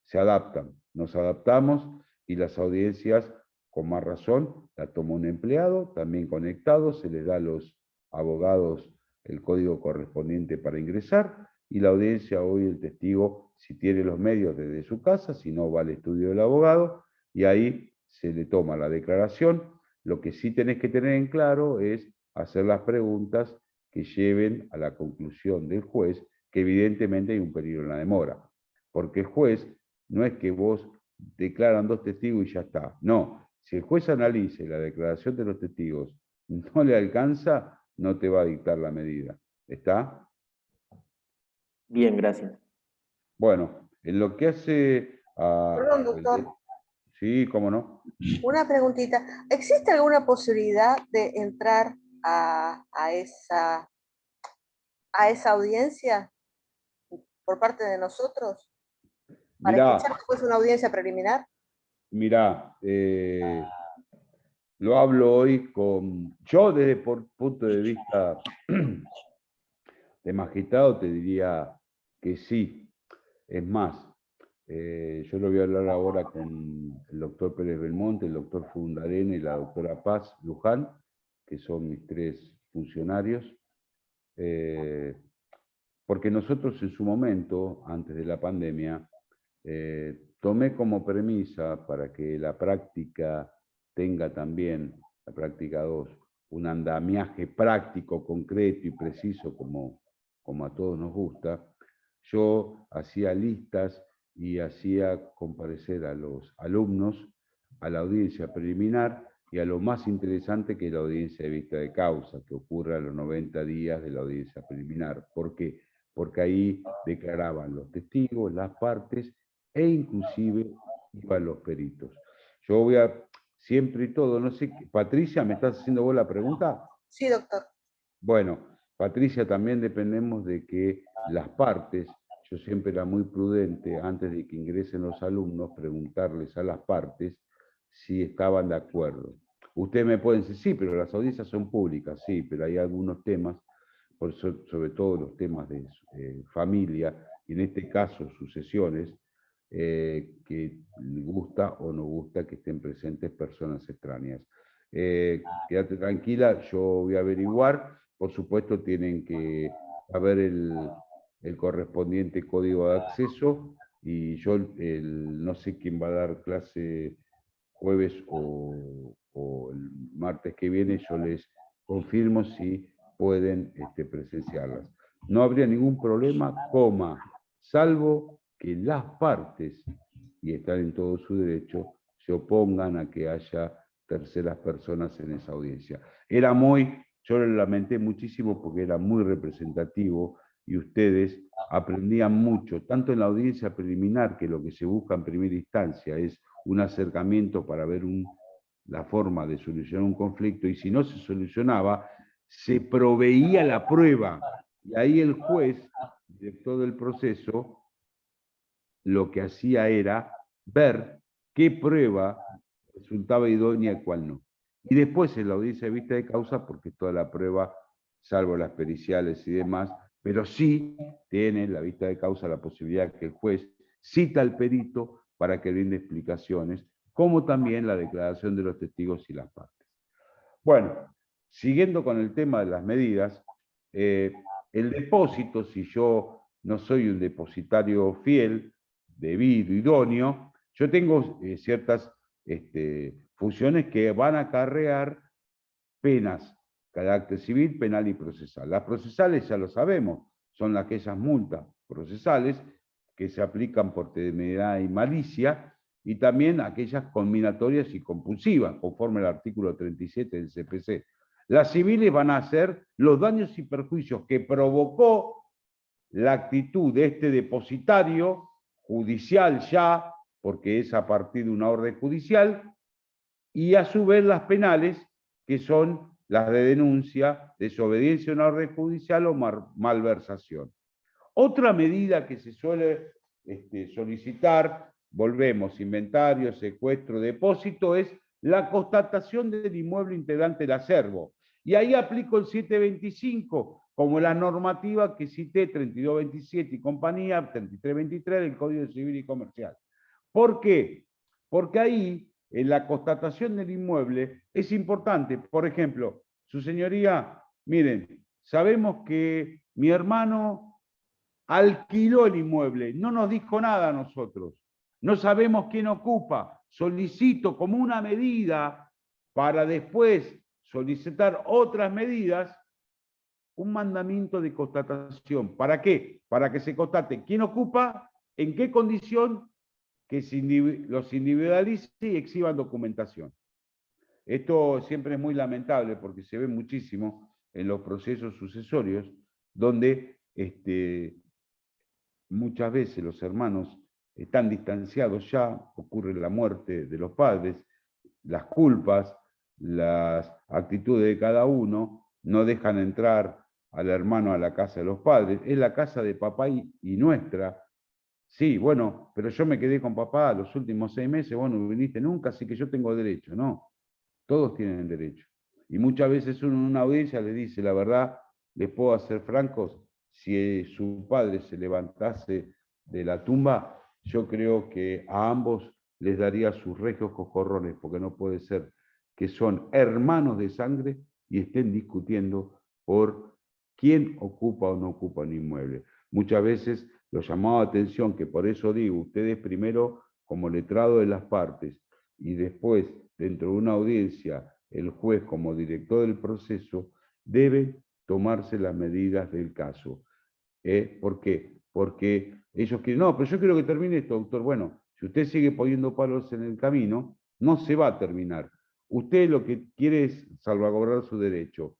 Se adaptan, nos adaptamos y las audiencias, con más razón, la toma un empleado, también conectado, se les da a los abogados el código correspondiente para ingresar y la audiencia, hoy el testigo, si tiene los medios desde su casa, si no va al estudio del abogado y ahí se le toma la declaración. Lo que sí tenés que tener en claro es hacer las preguntas que lleven a la conclusión del juez que evidentemente hay un peligro en la demora. Porque el juez no es que vos declaran 2 testigos y ya está. No, si el juez analice la declaración de los testigos no le alcanza, no te va a dictar la medida. ¿Está? Bien, gracias. Bueno, en lo que hace a... Perdón, doctor, Sí, cómo no. una preguntita. ¿Existe alguna posibilidad de entrar a esa audiencia por parte de nosotros para escuchar Mirá, después una audiencia preliminar? mirá, lo hablo hoy con... Yo desde por punto de vista de magistrado te diría que sí. Es más, yo lo voy a hablar ahora con el doctor Pérez Belmonte, el doctor Fundarena y la doctora Paz Luján, que son mis 3 funcionarios. porque nosotros en su momento, antes de la pandemia, tomé como premisa para que la práctica tenga también, la práctica 2, un andamiaje práctico, concreto y preciso como a todos nos gusta. Yo hacía listas y hacía comparecer a los alumnos a la audiencia preliminar y a lo más interesante, que es la audiencia de vista de causa, que ocurre a los 90 días de la audiencia preliminar. ¿Por qué? Porque ahí declaraban los testigos, las partes e inclusive iban los peritos. Yo voy a, siempre y todo, no sé, Patricia, ¿me estás haciendo vos la pregunta? Sí, doctor. Bueno, Patricia, también dependemos de que las partes, yo siempre era muy prudente, antes de que ingresen los alumnos, preguntarles a las partes si estaban de acuerdo. Ustedes me pueden decir, sí, pero las audiencias son públicas, sí, pero hay algunos temas, sobre todo los temas de familia, y en este caso sucesiones, que gusta o no gusta que estén presentes personas extrañas. Quédate tranquila, yo voy a averiguar. Por supuesto, tienen que haber el correspondiente código de acceso, y yo no sé quién va a dar clase jueves o el martes que viene, yo les confirmo si pueden presenciarlas. No habría ningún problema, salvo que las partes, y están en todo su derecho, se opongan a que haya terceras personas en esa audiencia. Yo lo lamenté muchísimo porque era muy representativo y ustedes aprendían mucho, tanto en la audiencia preliminar, que lo que se busca en primera instancia es un acercamiento para ver la forma de solucionar un conflicto, y si no se solucionaba, se proveía la prueba. Y ahí el juez, director del proceso, lo que hacía era ver qué prueba resultaba idónea y cuál no. Y después en la audiencia de vista de causa, porque toda la prueba, salvo las periciales y demás, pero sí tiene la vista de causa la posibilidad que el juez cita al perito para que brinde explicaciones, como también la declaración de los testigos y las partes. Bueno, siguiendo con el tema de las medidas, el depósito, si yo no soy un depositario fiel, debido, idóneo, yo tengo ciertas funciones que van a acarrear penas, carácter civil, penal y procesal. Las procesales ya lo sabemos, son aquellas multas procesales que se aplican por temeridad y malicia, y también aquellas conminatorias y compulsivas, conforme al artículo 37 del CPC. Las civiles van a ser los daños y perjuicios que provocó la actitud de este depositario judicial ya, porque es a partir de una orden judicial, y a su vez las penales, que son las de denuncia, desobediencia a una orden judicial o malversación. Otra medida que se suele solicitar, volvemos, inventario, secuestro, depósito, es la constatación del inmueble integrante del acervo. Y ahí aplico el 725, como la normativa que cité, 3227 y compañía, 3323 del Código Civil y Comercial. ¿Por qué? Porque ahí, en la constatación del inmueble, es importante. Por ejemplo, su señoría, miren, sabemos que mi hermano alquiló el inmueble, no nos dijo nada a nosotros, no sabemos quién ocupa, solicito como una medida para después solicitar otras medidas, un mandamiento de constatación. ¿Para qué? Para que se constate quién ocupa, en qué condición, que los individualice y exhiban documentación. Esto siempre es muy lamentable porque se ve muchísimo en los procesos sucesorios, donde muchas veces los hermanos están distanciados ya, ocurre la muerte de los padres, las culpas, las actitudes de cada uno no dejan entrar al hermano a la casa de los padres. Es la casa de papá y nuestra. Sí, bueno, pero yo me quedé con papá los últimos 6 meses, vos no viniste nunca, así que yo tengo derecho. No, todos tienen derecho. Y muchas veces uno en una audiencia le dice, la verdad, les puedo hacer francos, si su padre se levantase de la tumba, yo creo que a ambos les daría sus regios coscorrones, porque no puede ser que son hermanos de sangre y estén discutiendo por quién ocupa o no ocupa un inmueble. muchas veces los llamados de atención, que por eso digo, ustedes primero como letrado de las partes y después dentro de una audiencia el juez como director del proceso, debe tomarse las medidas del caso. ¿Por qué? Porque ellos quieren, no, pero yo quiero que termine esto, doctor. Bueno, si usted sigue poniendo palos en el camino, no se va a terminar. Usted lo que quiere es salvaguardar su derecho.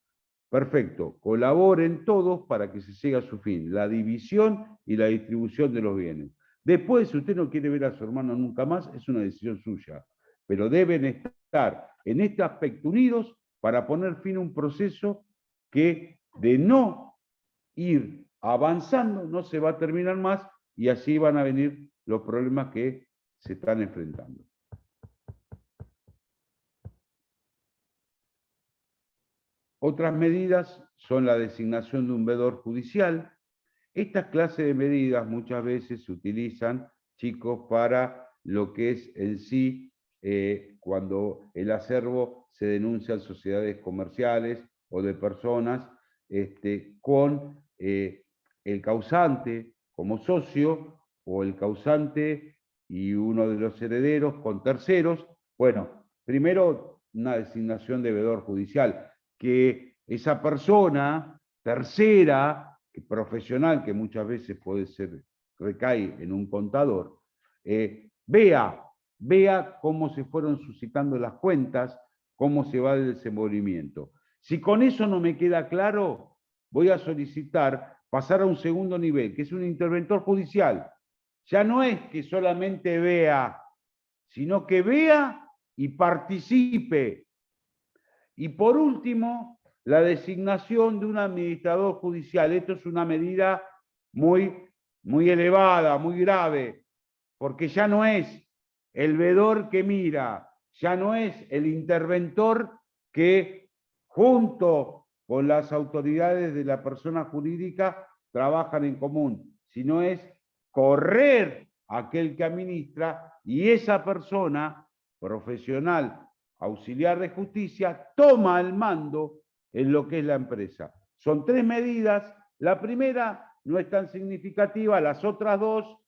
Perfecto, colaboren todos para que se llegue a su fin, la división y la distribución de los bienes. Después, si usted no quiere ver a su hermano nunca más, es una decisión suya. Pero deben estar en este aspecto unidos para poner fin a un proceso que de no ir avanzando no se va a terminar más y así van a venir los problemas que se están enfrentando. Otras medidas son la designación de un veedor judicial. Estas clases de medidas muchas veces se utilizan, chicos, para lo que es en sí cuando el acervo se denuncia en sociedades comerciales o de personas con el causante como socio o el causante y uno de los herederos con terceros. Bueno, primero una designación de veedor judicial, que esa persona tercera, profesional, que muchas veces puede ser, recae en un contador, vea cómo se fueron suscitando las cuentas, cómo se va el desenvolvimiento. Si con eso no me queda claro, voy a solicitar pasar a un segundo nivel, que es un interventor judicial. Ya no es que solamente vea, sino que vea y participe. Y por último, la designación de un administrador judicial. Esto es una medida muy elevada, muy grave, porque ya no es el veedor que mira, ya no es el interventor que junto con las autoridades de la persona jurídica trabajan en común, sino es correr a aquel que administra y esa persona profesional auxiliar de justicia toma el mando en lo que es la empresa. Son 3 medidas. La primera no es tan significativa, las otras 2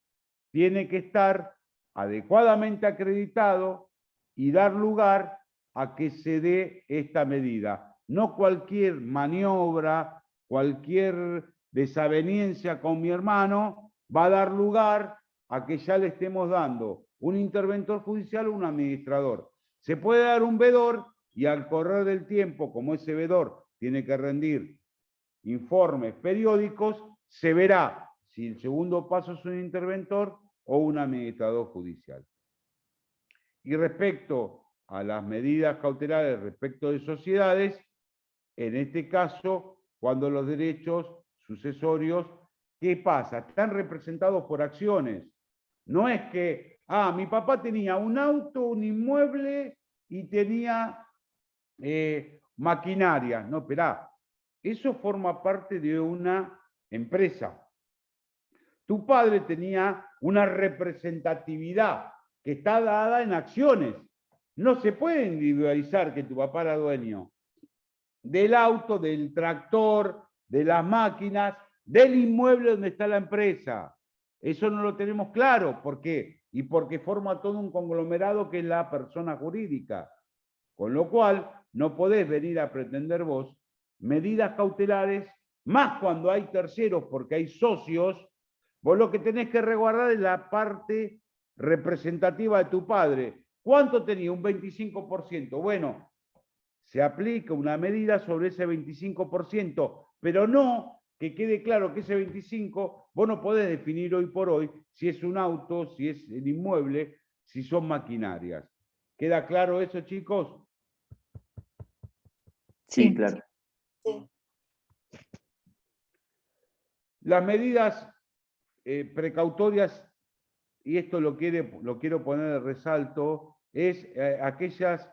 tiene que estar adecuadamente acreditado y dar lugar a que se dé esta medida. No cualquier maniobra, cualquier desaveniencia con mi hermano va a dar lugar a que ya le estemos dando un interventor judicial o un administrador. Se puede dar un veedor y al correr del tiempo, como ese veedor tiene que rendir informes periódicos, se verá si el segundo paso es un interventor o un administrador judicial. Y respecto a las medidas cautelares respecto de sociedades, en este caso, cuando los derechos sucesorios, ¿qué pasa? Están representados por acciones. No es que, mi papá tenía un auto, un inmueble y tenía maquinaria. No, esperá. Eso forma parte de una empresa. Tu padre tenía una representatividad que está dada en acciones. No se puede individualizar que tu papá era dueño del auto, del tractor, de las máquinas, del inmueble donde está la empresa. Eso no lo tenemos claro. ¿Por qué? Y porque forma todo un conglomerado que es la persona jurídica. Con lo cual, no podés venir a pretender vos medidas cautelares, más cuando hay terceros, porque hay socios. Vos lo que tenés que resguardar es la parte representativa de tu padre. ¿Cuánto tenía? Un 25%. Bueno, se aplica una medida sobre ese 25%, pero no que quede claro que ese 25% vos no podés definir hoy por hoy si es un auto, si es el inmueble, si son maquinarias. ¿Queda claro eso, chicos? Sí, claro. Sí. Las medidas precautorias, y esto lo quiero poner de resalto, es aquellas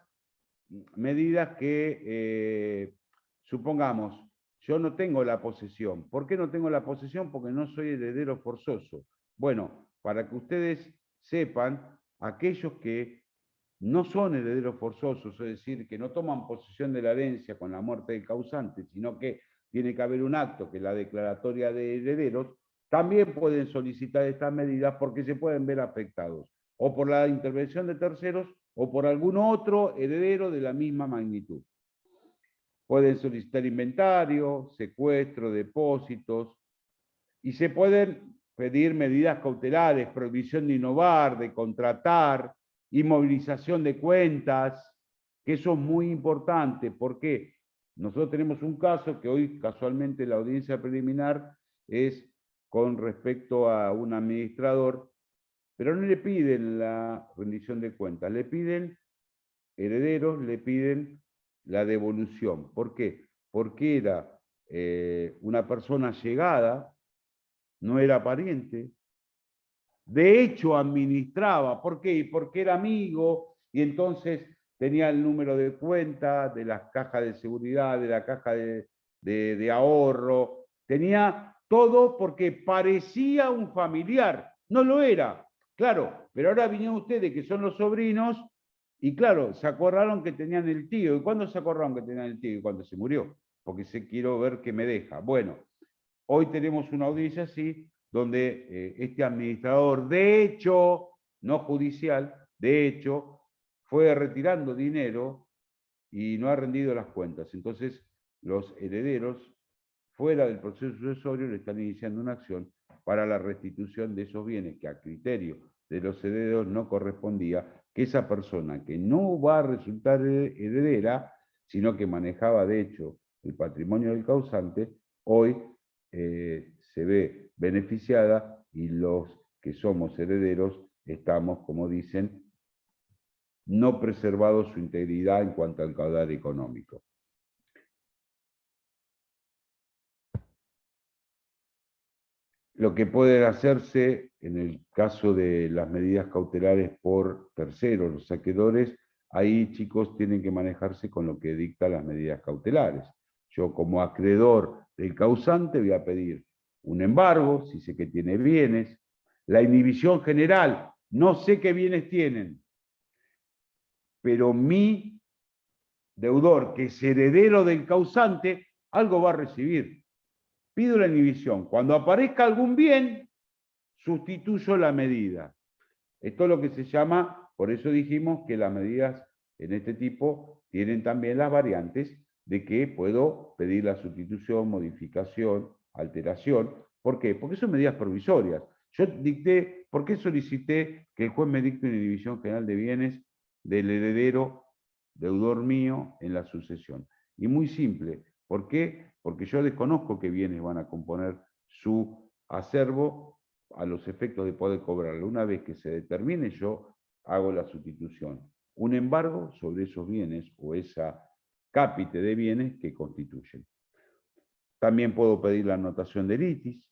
medidas que, supongamos, yo no tengo la posesión. ¿Por qué no tengo la posesión? Porque no soy heredero forzoso. Bueno, para que ustedes sepan, aquellos que no son herederos forzosos, es decir, que no toman posesión de la herencia con la muerte del causante, sino que tiene que haber un acto, que es la declaratoria de herederos, también pueden solicitar estas medidas porque se pueden ver afectados o por la intervención de terceros o por algún otro heredero de la misma magnitud. Pueden solicitar inventario, secuestro, depósitos, y se pueden pedir medidas cautelares, prohibición de innovar, de contratar, inmovilización de cuentas, que eso es muy importante. ¿Por qué? Nosotros tenemos un caso que hoy casualmente la audiencia preliminar es con respecto a un administrador, pero no le piden la rendición de cuentas, le piden herederos, le piden la devolución. ¿Por qué? Porque era una persona llegada, no era pariente, de hecho administraba. ¿Por qué? Porque era amigo y entonces tenía el número de cuenta de las cajas de seguridad, de la caja de ahorro, tenía todo porque parecía un familiar, no lo era, claro, pero ahora vinieron ustedes que son los sobrinos y claro, se acordaron que tenían el tío. ¿Y cuándo se acordaron que tenían el tío? Y cuando se murió, porque se quiero ver qué me deja. Bueno, hoy tenemos una audiencia así, donde este administrador, de hecho, no judicial, de hecho, fue retirando dinero y no ha rendido las cuentas. Entonces, los herederos, fuera del proceso sucesorio, le están iniciando una acción para la restitución de esos bienes que a criterio de los herederos no correspondía, que esa persona que no va a resultar heredera, sino que manejaba de hecho el patrimonio del causante, hoy se ve beneficiada y los que somos herederos estamos, como dicen, no preservados su integridad en cuanto al caudal económico. Lo que puede hacerse en el caso de las medidas cautelares por terceros, los saqueadores, ahí chicos tienen que manejarse con lo que dictan las medidas cautelares. Yo como acreedor del causante voy a pedir un embargo, si sé que tiene bienes, la inhibición general, no sé qué bienes tienen, pero mi deudor, que es heredero del causante, algo va a recibir. Pido la inhibición. Cuando aparezca algún bien, sustituyo la medida. Esto es lo que se llama, por eso dijimos que las medidas en este tipo tienen también las variantes de que puedo pedir la sustitución, modificación, alteración. ¿Por qué? Porque son medidas provisorias. Yo dicté, ¿por qué solicité que el juez me dicte una inhibición general de bienes del heredero, deudor mío, en la sucesión? Y muy simple. ¿Por qué? Porque yo desconozco qué bienes van a componer su acervo a los efectos de poder cobrarlo. Una vez que se determine, yo hago la sustitución. Un embargo sobre esos bienes o esa cápite de bienes que constituyen. También puedo pedir la anotación de litis,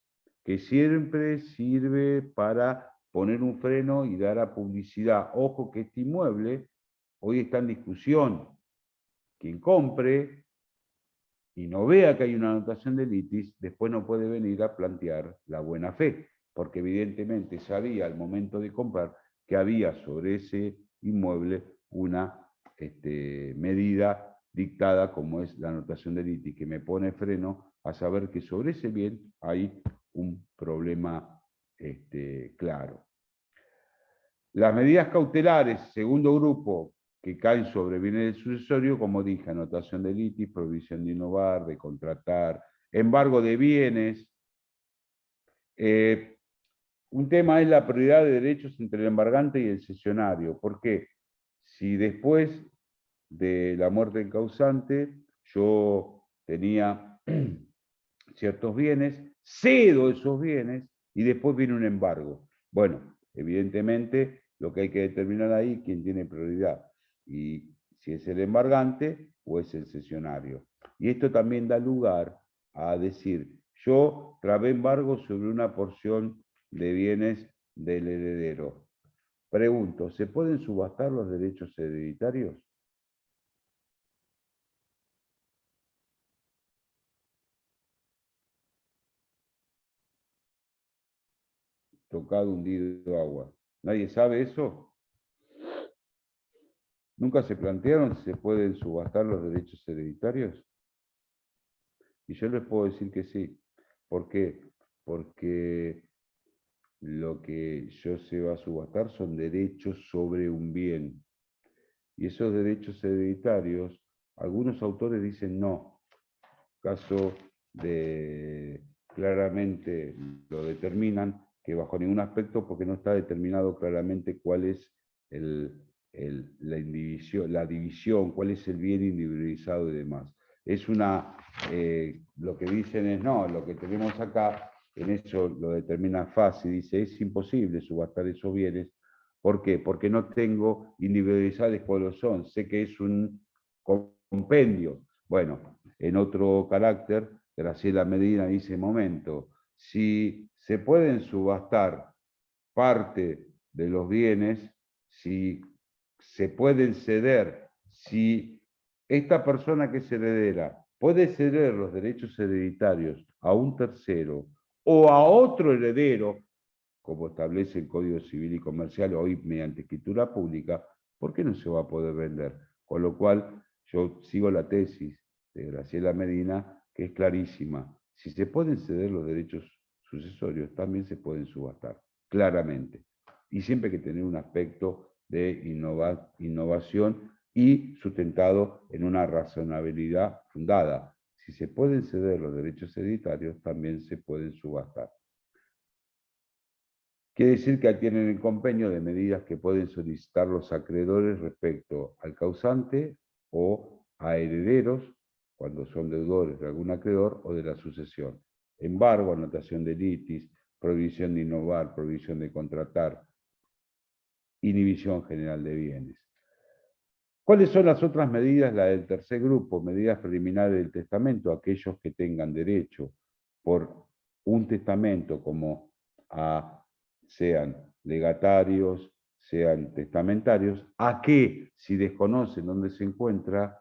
que siempre sirve para poner un freno y dar a publicidad. Ojo que este inmueble hoy está en discusión. Quien compre y no vea que hay una anotación de litis, después no puede venir a plantear la buena fe, porque evidentemente sabía al momento de comprar que había sobre ese inmueble una medida dictada como es la anotación de litis, que me pone freno a saber que sobre ese bien hay un problema claro. Las medidas cautelares, segundo grupo, que caen sobre bienes del sucesorio, como dije, anotación de litis, prohibición de innovar, de contratar, embargo de bienes. Un tema es la prioridad de derechos entre el embargante y el cesionario. ¿Por qué? Si después de la muerte del causante yo tenía ciertos bienes, cedo esos bienes y después viene un embargo. Bueno, evidentemente lo que hay que determinar ahí quién tiene prioridad y si es el embargante o es el cesionario. Y esto también da lugar a decir, yo trabé embargo sobre una porción de bienes del heredero. Pregunto, ¿se pueden subastar los derechos hereditarios? Tocado, hundido, agua. ¿Nadie sabe eso? ¿Nunca se plantearon si se pueden subastar los derechos hereditarios? Y yo les puedo decir que sí. ¿Por qué? porque lo que yo se va a subastar son derechos sobre un bien. Y esos derechos hereditarios, algunos autores dicen no. Caso de, claramente lo determinan, que bajo ningún aspecto, porque no está determinado claramente cuál es la división, cuál es el bien individualizado y demás. Es lo que dicen es no, lo que tenemos acá, en eso lo determina fácil, dice es imposible subastar esos bienes. ¿Por qué? Porque no tengo individualizados cuáles son, sé que es un compendio. Bueno, en otro carácter, Graciela Medina dice, momento, si se pueden subastar parte de los bienes, si se pueden ceder, si esta persona que es heredera puede ceder los derechos hereditarios a un tercero o a otro heredero, como establece el Código Civil y Comercial hoy mediante escritura pública, ¿por qué no se va a poder vender? Con lo cual, yo sigo la tesis de Graciela Medina, que es clarísima. Si se pueden ceder los derechos sucesorios, también se pueden subastar, claramente. Y siempre hay que tener un aspecto de innovación y sustentado en una razonabilidad fundada. Si se pueden ceder los derechos hereditarios, también se pueden subastar. Quiere decir que tienen el convenio de medidas que pueden solicitar los acreedores respecto al causante o a herederos, cuando son deudores de algún acreedor o de la sucesión. Embargo, anotación de litis, prohibición de innovar, prohibición de contratar, inhibición general de bienes. ¿Cuáles son las otras medidas? La del tercer grupo, medidas preliminares del testamento, aquellos que tengan derecho por un testamento como sean legatarios, sean testamentarios, a que si desconocen dónde se encuentra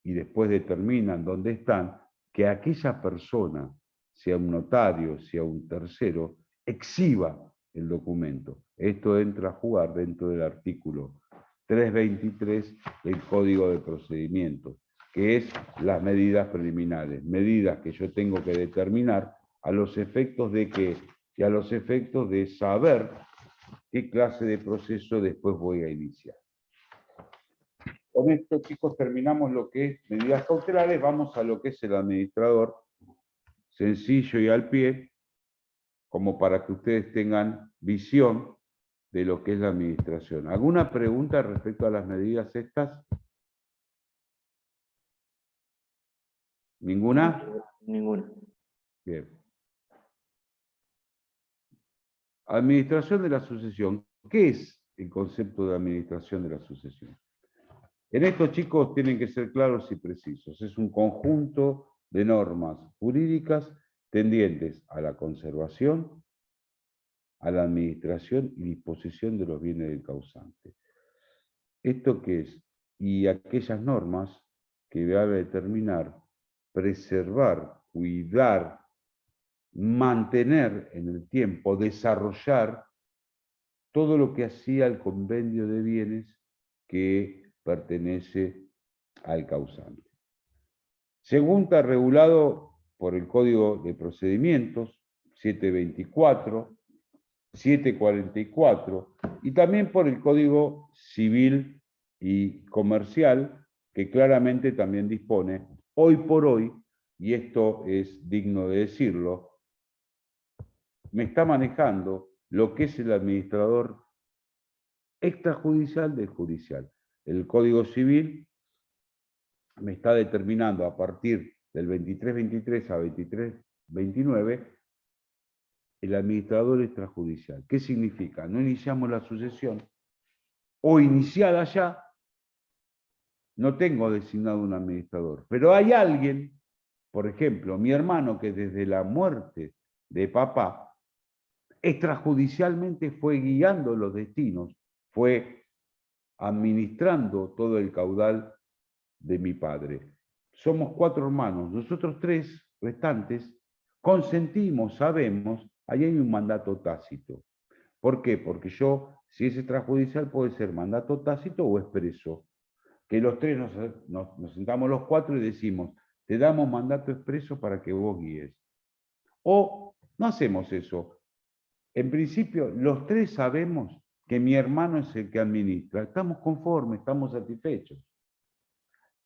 y después determinan dónde están, que aquella persona, sea un notario, sea un tercero, exhiba el documento. Esto entra a jugar dentro del artículo 323 del Código de Procedimientos, que es las medidas preliminares, medidas que yo tengo que determinar a los efectos de que, y a los efectos de saber qué clase de proceso después voy a iniciar. Con esto, chicos, terminamos lo que es medidas cautelares, vamos a lo que es el administrador, sencillo y al pie, como para que ustedes tengan visión de lo que es la administración. ¿Alguna pregunta respecto a las medidas estas? ¿Ninguna? Ninguna. Bien. Administración de la sucesión. ¿Qué es el concepto de administración de la sucesión? En esto, chicos, tienen que ser claros y precisos. Es un conjunto de normas jurídicas tendientes a la conservación, a la administración y disposición de los bienes del causante. ¿Esto qué es? Y aquellas normas que van a determinar, preservar, cuidar, mantener en el tiempo, desarrollar todo lo que hacía el convenio de bienes que pertenece al causante. Según está regulado por el Código de Procedimientos 724, 744 y también por el Código Civil y Comercial, que claramente también dispone, hoy por hoy, y esto es digno de decirlo, me está manejando lo que es el administrador extrajudicial del judicial. El Código Civil me está determinando a partir del 2323 a 2329 el administrador extrajudicial. ¿Qué significa? No iniciamos la sucesión o iniciada ya, no tengo designado un administrador, pero hay alguien, por ejemplo, mi hermano, que desde la muerte de papá, extrajudicialmente fue guiando los destinos, fue administrando todo el caudal de mi padre. Somos 4 hermanos, nosotros 3 restantes consentimos, sabemos, ahí hay un mandato tácito. ¿Por qué? Porque yo, si es extrajudicial, puede ser mandato tácito o expreso. Que los 3 nos sentamos los 4 y decimos, te damos mandato expreso para que vos guíes. O No hacemos eso. En principio, los tres sabemos que mi hermano es el que administra. Estamos conformes, estamos satisfechos.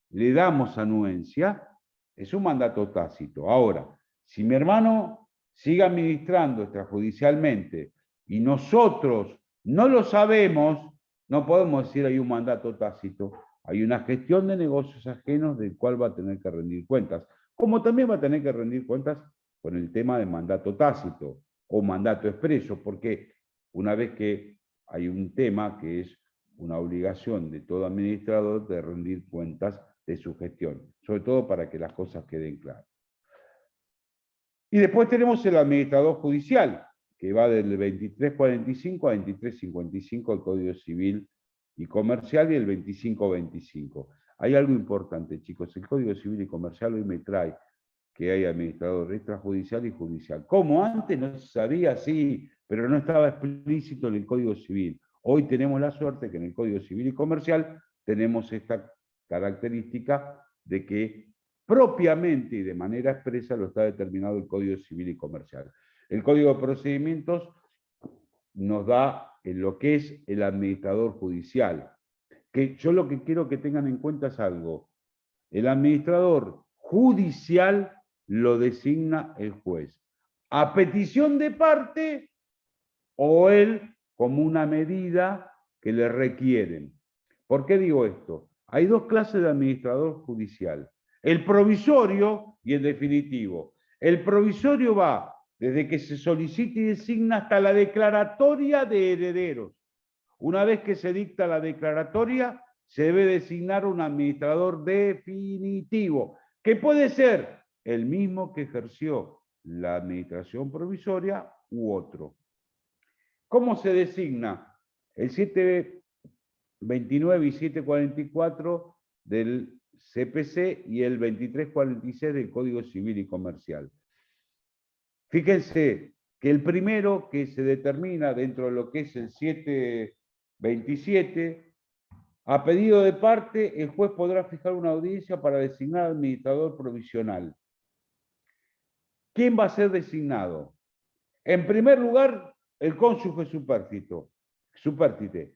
Le damos anuencia, es un mandato tácito. Ahora, si mi hermano sigue administrando extrajudicialmente y nosotros no lo sabemos, no podemos decir hay un mandato tácito. Hay una gestión de negocios ajenos del cual va a tener que rendir cuentas, como también va a tener que rendir cuentas con el tema de mandato tácito o mandato expreso, porque una vez que hay un tema que es una obligación de todo administrador de rendir cuentas de su gestión, sobre todo para que las cosas queden claras. Y después tenemos el administrador judicial, que va del 2345 a 2355 del Código Civil y Comercial y el 2525. Hay algo importante, chicos, el Código Civil y Comercial hoy me trae que hay administrador extrajudicial y judicial. Como antes no se sabía, sí, pero no estaba explícito en el Código Civil. Hoy tenemos la suerte que en el Código Civil y Comercial tenemos esta característica de que propiamente y de manera expresa lo está determinado el Código Civil y Comercial. El Código de Procedimientos nos da en lo que es el administrador judicial. Que yo lo que quiero que tengan en cuenta es algo. El administrador judicial lo designa el juez, a petición de parte o él como una medida que le requieren. ¿Por qué digo esto? Hay dos clases de administrador judicial, el provisorio y el definitivo. El provisorio va desde que se solicita y designa hasta la declaratoria de herederos. Una vez que se dicta la declaratoria, se debe designar un administrador definitivo, que puede ser el mismo que ejerció la administración provisoria u otro. ¿Cómo se designa? El 729 y 744 del CPC y el 2346 del Código Civil y Comercial. Fíjense que el primero que se determina dentro de lo que es el 727, a pedido de parte, el juez podrá fijar una audiencia para designar administrador provisional. ¿Quién va a ser designado? En primer lugar, el cónyuge supérstite.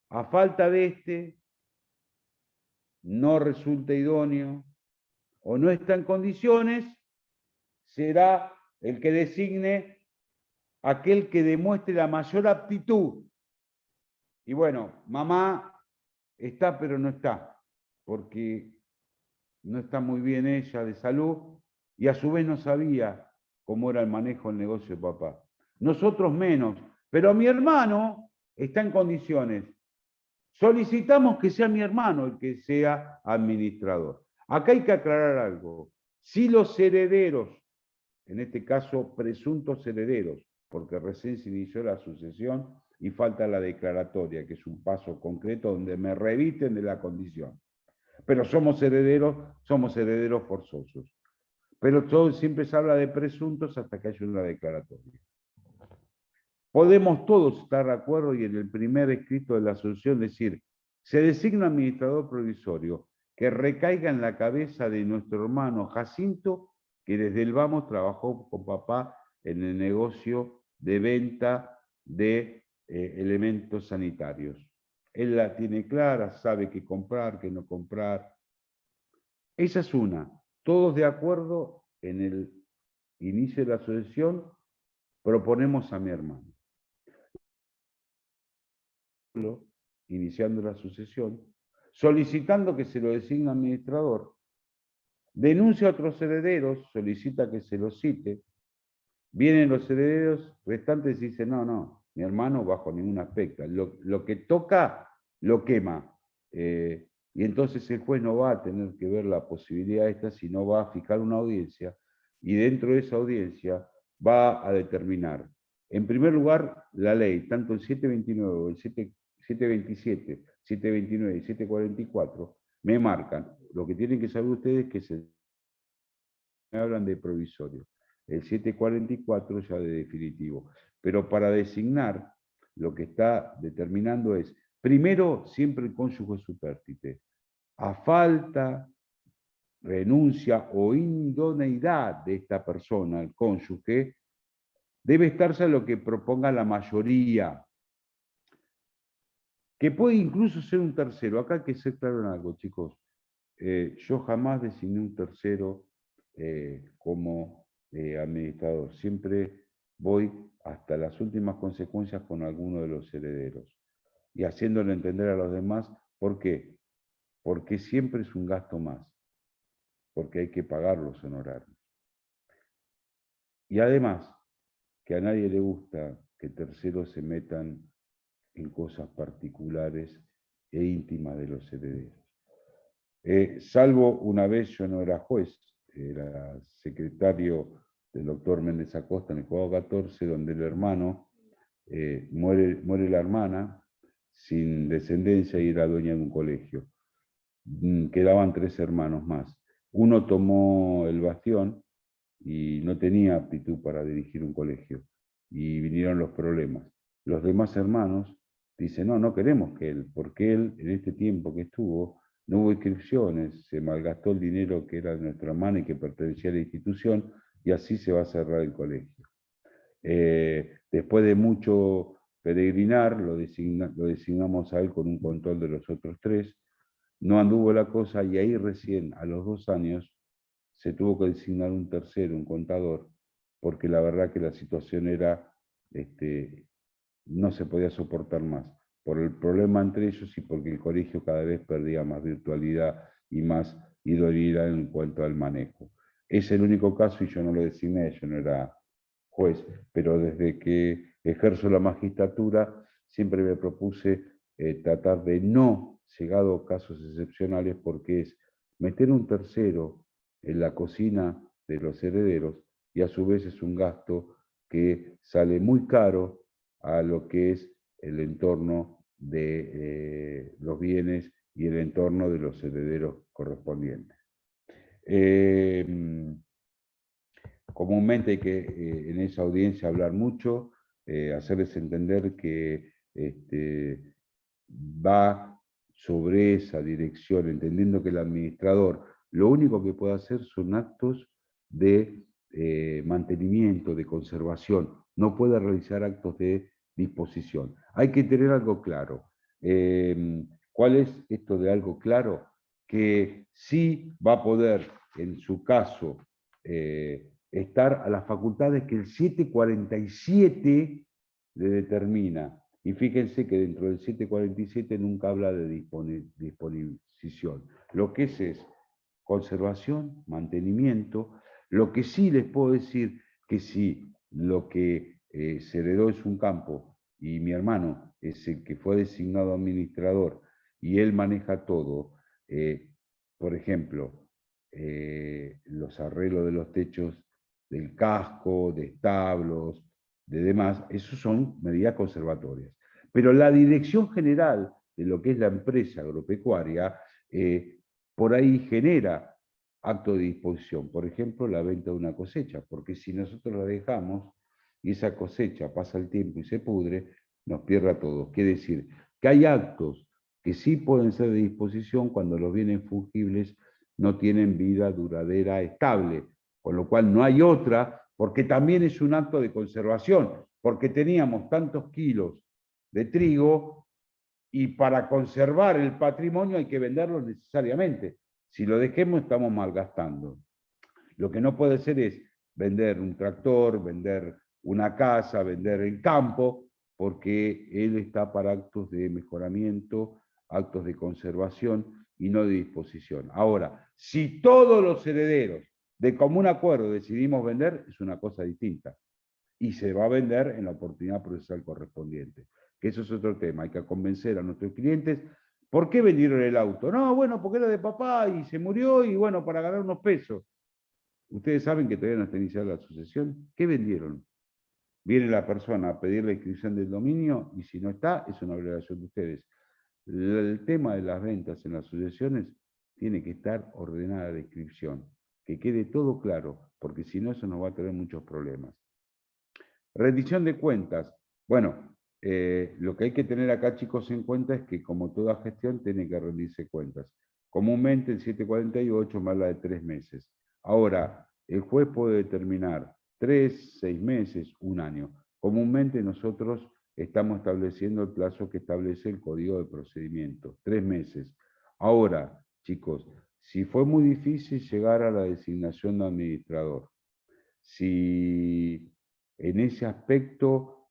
A falta de este, no resulta idóneo o no está en condiciones, será el que designe aquel que demuestre la mayor aptitud. Y bueno, mamá está pero no está, porque no está muy bien ella de salud y a su vez no sabía cómo era el manejo del negocio de papá. Nosotros menos, pero mi hermano está en condiciones. Solicitamos que sea mi hermano el que sea administrador. Acá hay que aclarar algo. Si los herederos, en este caso presuntos herederos, porque recién se inició la sucesión y falta la declaratoria, que es un paso concreto donde me revisten de la condición. Pero somos herederos forzosos. Pero todo siempre se habla de presuntos hasta que haya una declaratoria. Podemos todos estar de acuerdo y en el primer escrito de la asociación decir, se designa administrador provisorio que recaiga en la cabeza de nuestro hermano Jacinto, que desde el vamos trabajó con papá en el negocio de venta de elementos sanitarios. Él la tiene clara, sabe qué comprar, qué no comprar. Esa es una. Todos de acuerdo, en el inicio de la asociación, proponemos a mi hermano. Iniciando la sucesión, solicitando que se lo designe administrador, denuncia a otros herederos, solicita que se los cite, vienen los herederos restantes y dicen, no, mi hermano bajo ningún aspecto, lo que toca lo quema, y entonces el juez no va a tener que ver la posibilidad esta, sino va a fijar una audiencia, y dentro de esa audiencia va a determinar, en primer lugar, la ley, tanto el 729 o el 727, 729 y 744, me marcan. Lo que tienen que saber ustedes es que me hablan de provisorio. El 744 ya de definitivo. Pero para designar, lo que está determinando es, primero, siempre el cónyuge supérstite. A falta, renuncia o idoneidad de esta persona, el cónyuge, debe estarse a lo que proponga la mayoría, que puede incluso ser un tercero. Acá hay que ser claro en algo, chicos. Yo jamás designé un tercero como administrador. Siempre voy hasta las últimas consecuencias con alguno de los herederos y haciéndole entender a los demás por qué. Porque siempre es un gasto más, porque hay que pagar los honorarios. Y además, que a nadie le gusta que terceros se metan en cosas particulares e íntimas de los herederos. Salvo una vez yo no era juez, era secretario del doctor Méndez Acosta en el Juzgado 14, donde el hermano, muere la hermana sin descendencia y era dueña de un colegio. Quedaban 3 hermanos más. Uno tomó el bastión y no tenía aptitud para dirigir un colegio. Y vinieron los problemas. Los demás hermanos dicen, no queremos que él, porque él, en este tiempo que estuvo, no hubo inscripciones, se malgastó el dinero que era de nuestra hermana y que pertenecía a la institución, y así se va a cerrar el colegio. Después de mucho peregrinar, lo designamos a él con un control de los otros 3, no anduvo la cosa y ahí recién, a los 2 años, se tuvo que designar un tercero, un contador, porque la verdad que la situación era, no se podía soportar más, por el problema entre ellos y porque el colegio cada vez perdía más virtualidad y más idoneidad en cuanto al manejo. Es el único caso y yo no lo designé, yo no era juez, pero desde que ejerzo la magistratura siempre me propuse tratar de no, llegado casos excepcionales, porque es meter un tercero en la cocina de los herederos y a su vez es un gasto que sale muy caro a lo que es el entorno de los bienes y el entorno de los herederos correspondientes. Comúnmente hay que en esa audiencia hablar mucho, hacerles entender que va sobre esa dirección, entendiendo que el administrador lo único que puede hacer son actos de mantenimiento, de conservación, no puede realizar actos de disposición. Hay que tener algo claro. ¿Cuál es esto de algo claro? Que sí va a poder, en su caso, estar a las facultades que el 747 le determina. Y fíjense que dentro del 747 nunca habla de disposición. Lo que es conservación, mantenimiento. Lo que sí les puedo decir que si lo que se heredó es un campo y mi hermano es el que fue designado administrador y él maneja todo, por ejemplo, los arreglos de los techos del casco, de establos, de demás, esos son medidas conservatorias. Pero la dirección general de lo que es la empresa agropecuaria, por ahí genera acto de disposición. Por ejemplo, la venta de una cosecha, porque si nosotros la dejamos y esa cosecha pasa el tiempo y se pudre, nos pierde a todos. Quiere decir que hay actos que sí pueden ser de disposición cuando los bienes fungibles no tienen vida duradera estable, con lo cual no hay otra, porque también es un acto de conservación, porque teníamos tantos kilos de trigo y para conservar el patrimonio hay que venderlo necesariamente. Si lo dejemos estamos malgastando. Lo que no puede ser es vender un tractor, vender una casa, vender el campo, porque él está para actos de mejoramiento, actos de conservación y no de disposición. Ahora, si todos los herederos de común acuerdo decidimos vender, es una cosa distinta. Y se va a vender en la oportunidad procesal correspondiente. Que eso es otro tema. Hay que convencer a nuestros clientes. ¿Por qué vendieron el auto? No, bueno, porque era de papá y se murió y bueno, para ganar unos pesos. Ustedes saben que todavía no está iniciada la sucesión. ¿Qué vendieron? Viene la persona a pedir la inscripción del dominio y si no está, es una obligación de ustedes. El tema de las ventas en las sucesiones tiene que estar ordenada la inscripción. Que quede todo claro, porque si no, eso nos va a traer muchos problemas. Rendición de cuentas. Bueno, lo que hay que tener acá, chicos, en cuenta es que como toda gestión tiene que rendirse cuentas. Comúnmente el 748 más la de 3 meses. Ahora, el juez puede determinar 3, 6 meses, un año. Comúnmente nosotros estamos estableciendo el plazo que establece el Código de Procedimiento, 3 meses. Ahora, chicos, si fue muy difícil llegar a la designación de administrador, si en ese aspecto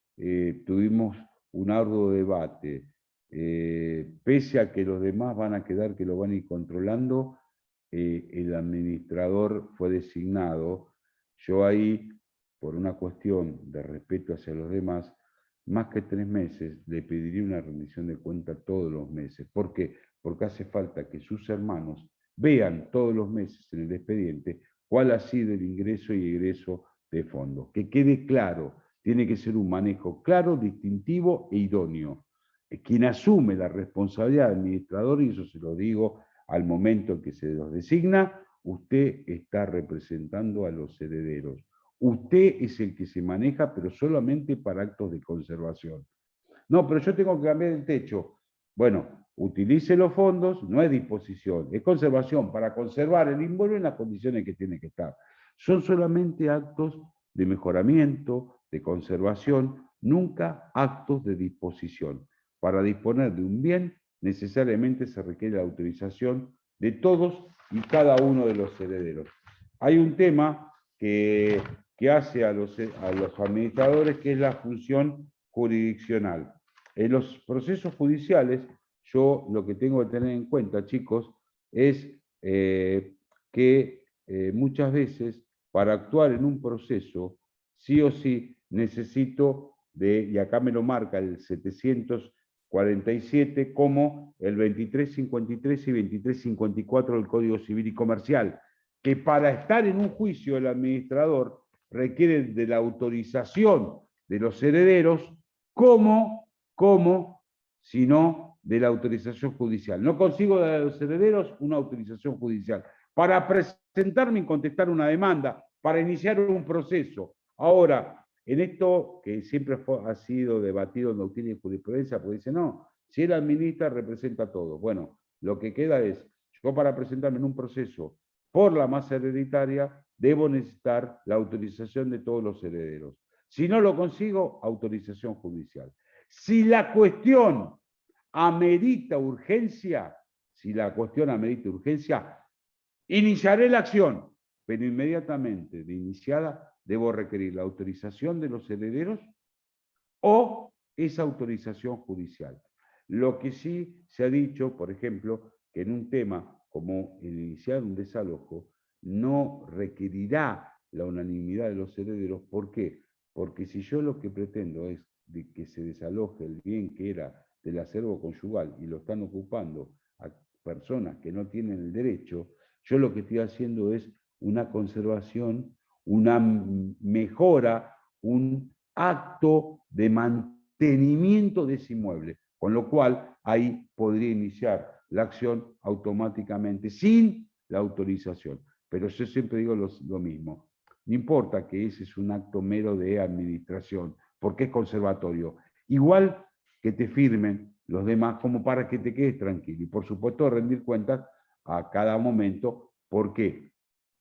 tuvimos un arduo debate, pese a que los demás van a quedar que lo van a ir controlando, el administrador fue designado. Yo ahí, por una cuestión de respeto hacia los demás, más que 3 meses, le pediría una rendición de cuenta todos los meses. ¿Por qué? Porque hace falta que sus hermanos vean todos los meses en el expediente cuál ha sido el ingreso y egreso de fondos. Que quede claro, tiene que ser un manejo claro, distintivo e idóneo. Quien asume la responsabilidad de administrador, y eso se lo digo al momento que se los designa, usted está representando a los herederos. Usted es el que se maneja, pero solamente para actos de conservación. No, pero yo tengo que cambiar el techo. Bueno, utilice los fondos, no es disposición, es conservación, para conservar el inmueble en las condiciones que tiene que estar. Son solamente actos de mejoramiento, de conservación, nunca actos de disposición. Para disponer de un bien, necesariamente se requiere la autorización de todos y cada uno de los herederos. Hay un tema que hace a los administradores, que es la función jurisdiccional. En los procesos judiciales, yo lo que tengo que tener en cuenta, chicos, es que muchas veces para actuar en un proceso, sí o sí necesito y acá me lo marca el 747 como el 2353 y 2354 del Código Civil y Comercial, que para estar en un juicio el administrador requiere de la autorización de los herederos, como sino de la autorización judicial. No consigo de los herederos una autorización judicial para presentarme y contestar una demanda, para iniciar un proceso. Ahora, en esto que siempre ha sido debatido en doctrina y jurisprudencia, pues dice, no, si él administra, representa todo. Bueno, lo que queda es, yo para presentarme en un proceso por la masa hereditaria, debo necesitar la autorización de todos los herederos. Si no lo consigo, autorización judicial. Si la cuestión amerita urgencia, iniciaré la acción, pero inmediatamente de iniciada debo requerir la autorización de los herederos o esa autorización judicial. Lo que sí se ha dicho, por ejemplo, que en un tema como el iniciar un desalojo no requerirá la unanimidad de los herederos. ¿Por qué? Porque si yo lo que pretendo es de que se desaloje el bien que era del acervo conyugal y lo están ocupando a personas que no tienen el derecho, yo lo que estoy haciendo es una conservación, una mejora, un acto de mantenimiento de ese inmueble, con lo cual ahí podría iniciar la acción automáticamente sin la autorización. Pero yo siempre digo lo mismo, no importa que ese es un acto mero de administración, porque es conservatorio. Igual que te firmen los demás como para que te quedes tranquilo. Y por supuesto rendir cuentas a cada momento. ¿Por qué?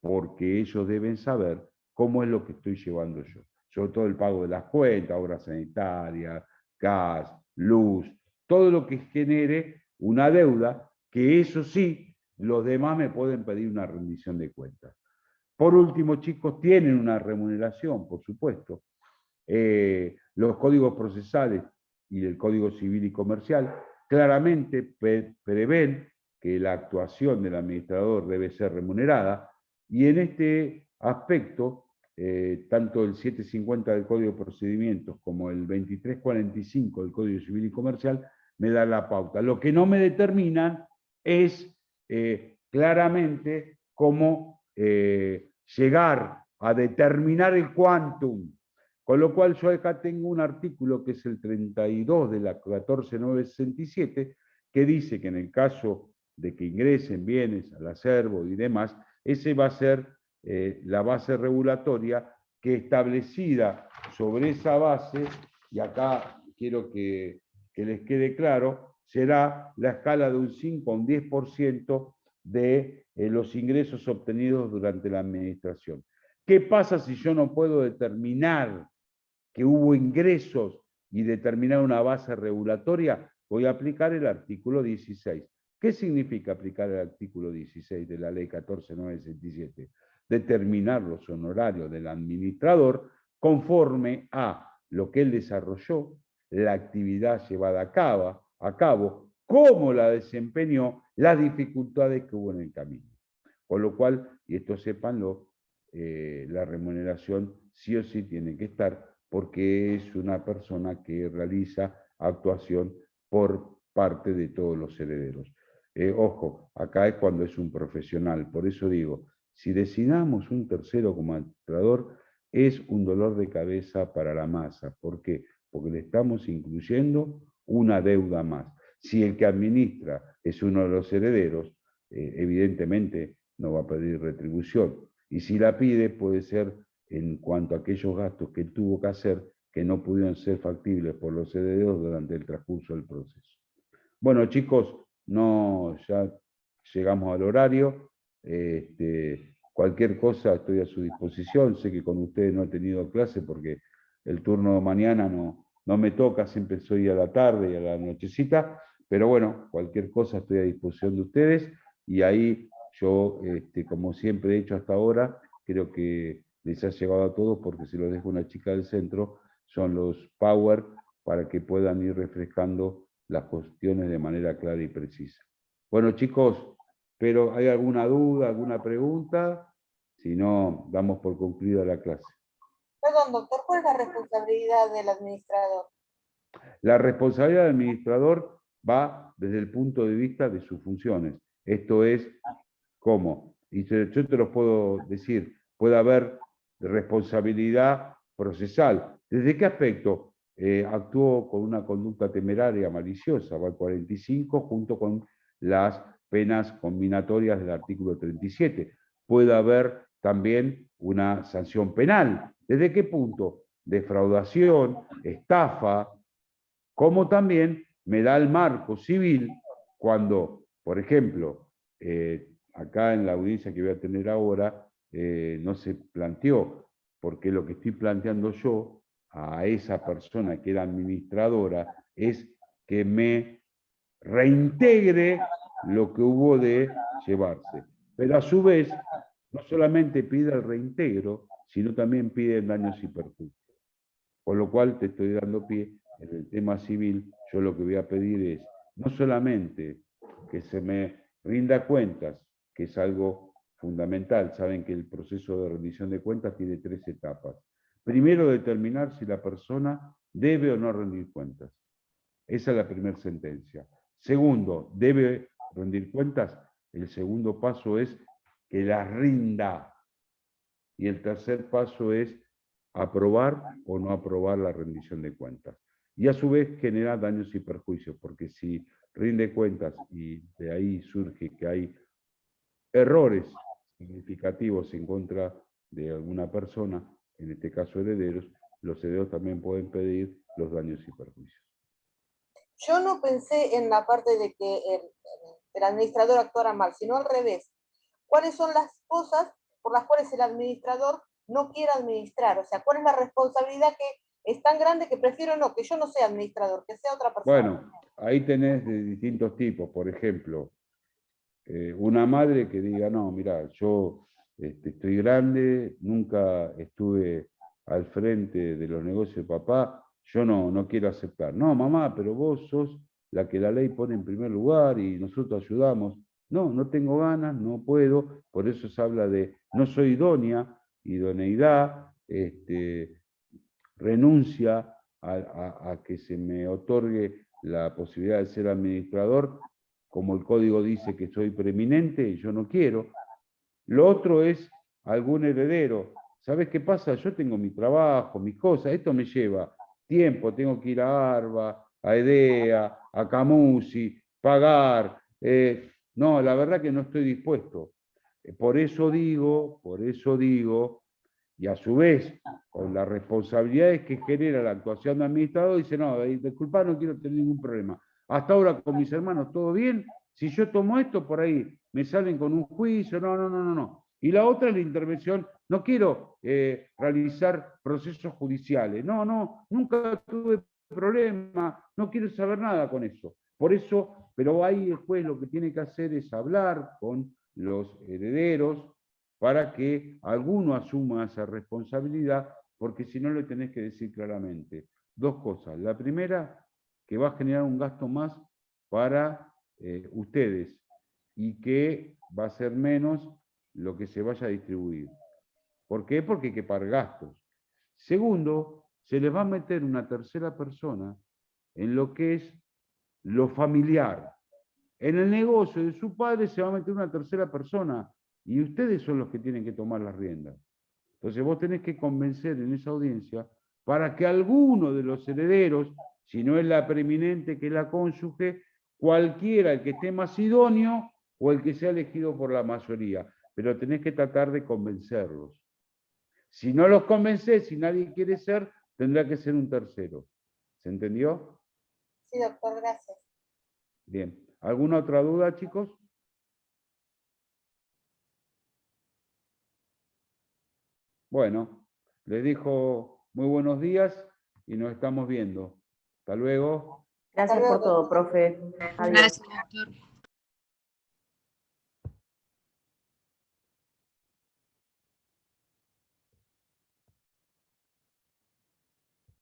Porque ellos deben saber cómo es lo que estoy llevando yo. Sobre todo el pago de las cuentas, obras sanitarias, gas, luz, todo lo que genere una deuda, que eso sí, los demás me pueden pedir una rendición de cuentas. Por último, chicos, tienen una remuneración, por supuesto. Los códigos procesales y el Código Civil y Comercial claramente prevén que la actuación del administrador debe ser remunerada, y en este aspecto, tanto el 750 del Código de Procedimientos como el 2345 del Código Civil y Comercial me da la pauta. Lo que no me determinan es claramente cómo llegar a determinar el quantum. Con lo cual yo acá tengo un artículo que es el 32 de la 14967, que dice que en el caso de que ingresen bienes al acervo y demás, ese va a ser la base regulatoria que, establecida sobre esa base, y acá quiero que les quede claro, será la escala de un 5 a un 10% de los ingresos obtenidos durante la administración. ¿Qué pasa si yo no puedo determinar que hubo ingresos y determinar una base regulatoria? Voy a aplicar el artículo 16. ¿Qué significa aplicar el artículo 16 de la ley 14.967? Determinar los honorarios del administrador conforme a lo que él desarrolló, la actividad llevada a cabo, cómo la desempeñó, las dificultades que hubo en el camino. Con lo cual, y esto sépanlo, la remuneración sí o sí tiene que estar porque es una persona que realiza actuación por parte de todos los herederos. Ojo, acá es cuando es un profesional, por eso digo, si designamos un tercero como administrador, es un dolor de cabeza para la masa. ¿Por qué? Porque le estamos incluyendo una deuda más. Si el que administra es uno de los herederos, evidentemente no va a pedir retribución. Y si la pide, puede ser en cuanto a aquellos gastos que tuvo que hacer que no pudieron ser factibles por los herederos durante el transcurso del proceso. Bueno, chicos, ya llegamos al horario. Cualquier cosa estoy a su disposición. Sé que con ustedes no he tenido clase porque el turno de mañana no me toca, siempre soy a la tarde y a la nochecita, pero bueno, cualquier cosa estoy a disposición de ustedes y ahí yo, como siempre he hecho hasta ahora, creo que les ha llegado a todos porque se los dejo una chica del centro, son los Power para que puedan ir refrescando las cuestiones de manera clara y precisa. Bueno, chicos, pero ¿hay alguna duda, alguna pregunta? Si no, damos por concluida la clase. Perdón, doctor, ¿cuál es la responsabilidad del administrador? La responsabilidad del administrador va desde el punto de vista de sus funciones. Esto es, ¿cómo? Y yo te lo puedo decir, puede haber responsabilidad procesal. ¿Desde qué aspecto? Actuó con una conducta temeraria, maliciosa, va al 45, junto con las penas combinatorias del artículo 37. Puede haber también una sanción penal. ¿Desde qué punto? Defraudación, estafa, como también me da el marco civil cuando, por ejemplo, acá en la audiencia que voy a tener ahora, no se planteó, porque lo que estoy planteando yo a esa persona que era administradora es que me reintegre lo que hubo de llevarse. Pero a su vez, no solamente pide el reintegro, sino también pide daños y perjuicios. Con lo cual te estoy dando pie en el tema civil. Yo lo que voy a pedir es no solamente que se me rinda cuentas, que es algo fundamental. Saben que el proceso de rendición de cuentas tiene 3 etapas. Primero, determinar si la persona debe o no rendir cuentas. Esa es la primera sentencia. Segundo, debe rendir cuentas. El segundo paso es que las rinda. Y el tercer paso es aprobar o no aprobar la rendición de cuentas. Y a su vez genera daños y perjuicios, porque si rinde cuentas y de ahí surge que hay errores significativos en contra de alguna persona, en este caso herederos, los herederos también pueden pedir los daños y perjuicios. Yo no pensé en la parte de que el administrador actuara mal, sino al revés. ¿Cuáles son las cosas por las cuales el administrador no quiere administrar? O sea, ¿cuál es la responsabilidad que es tan grande que prefiero que yo no sea administrador, que sea otra persona? Bueno, ahí tenés de distintos tipos. Por ejemplo, una madre que diga, no, mira, yo estoy grande, nunca estuve al frente de los negocios de papá, yo no quiero aceptar. No, mamá, pero vos sos la que la ley pone en primer lugar y nosotros ayudamos. No tengo ganas, no puedo, por eso se habla de no soy idónea, idoneidad, renuncia a que se me otorgue la posibilidad de ser administrador, como el código dice que soy preeminente y yo no quiero. Lo otro es algún heredero. ¿Sabes qué pasa? Yo tengo mi trabajo, mis cosas, esto me lleva tiempo, tengo que ir a ARBA, a EDEA, a Camusi, pagar. No, la verdad que no estoy dispuesto. Por eso digo, y a su vez, con las responsabilidades que genera la actuación de administrador, dice, no, disculpa, no quiero tener ningún problema. Hasta ahora con mis hermanos todo bien, si yo tomo esto, por ahí me salen con un juicio, no. Y la otra es la intervención. No quiero realizar procesos judiciales. No, nunca tuve problema, no quiero saber nada con eso. Por eso, pero ahí el juez lo que tiene que hacer es hablar con los herederos para que alguno asuma esa responsabilidad, porque si no le tenés que decir claramente dos cosas. La primera, que va a generar un gasto más para ustedes y que va a ser menos lo que se vaya a distribuir. ¿Por qué? Porque hay que pagar gastos. Segundo, se les va a meter una tercera persona en lo que es lo familiar. En el negocio de su padre se va a meter una tercera persona y ustedes son los que tienen que tomar las riendas. Entonces vos tenés que convencer en esa audiencia para que alguno de los herederos, si no es la preeminente que es la cónyuge, cualquiera, el que esté más idóneo o el que sea elegido por la mayoría, pero tenés que tratar de convencerlos. Si no los convencés, si nadie quiere ser, tendrá que ser un tercero. ¿Se entendió? Sí, doctor, gracias. Bien. ¿Alguna otra duda, chicos? Bueno, les dijo muy buenos días y nos estamos viendo. Hasta luego. Gracias Hasta por luego. todo, profe. Adiós. Gracias, doctor.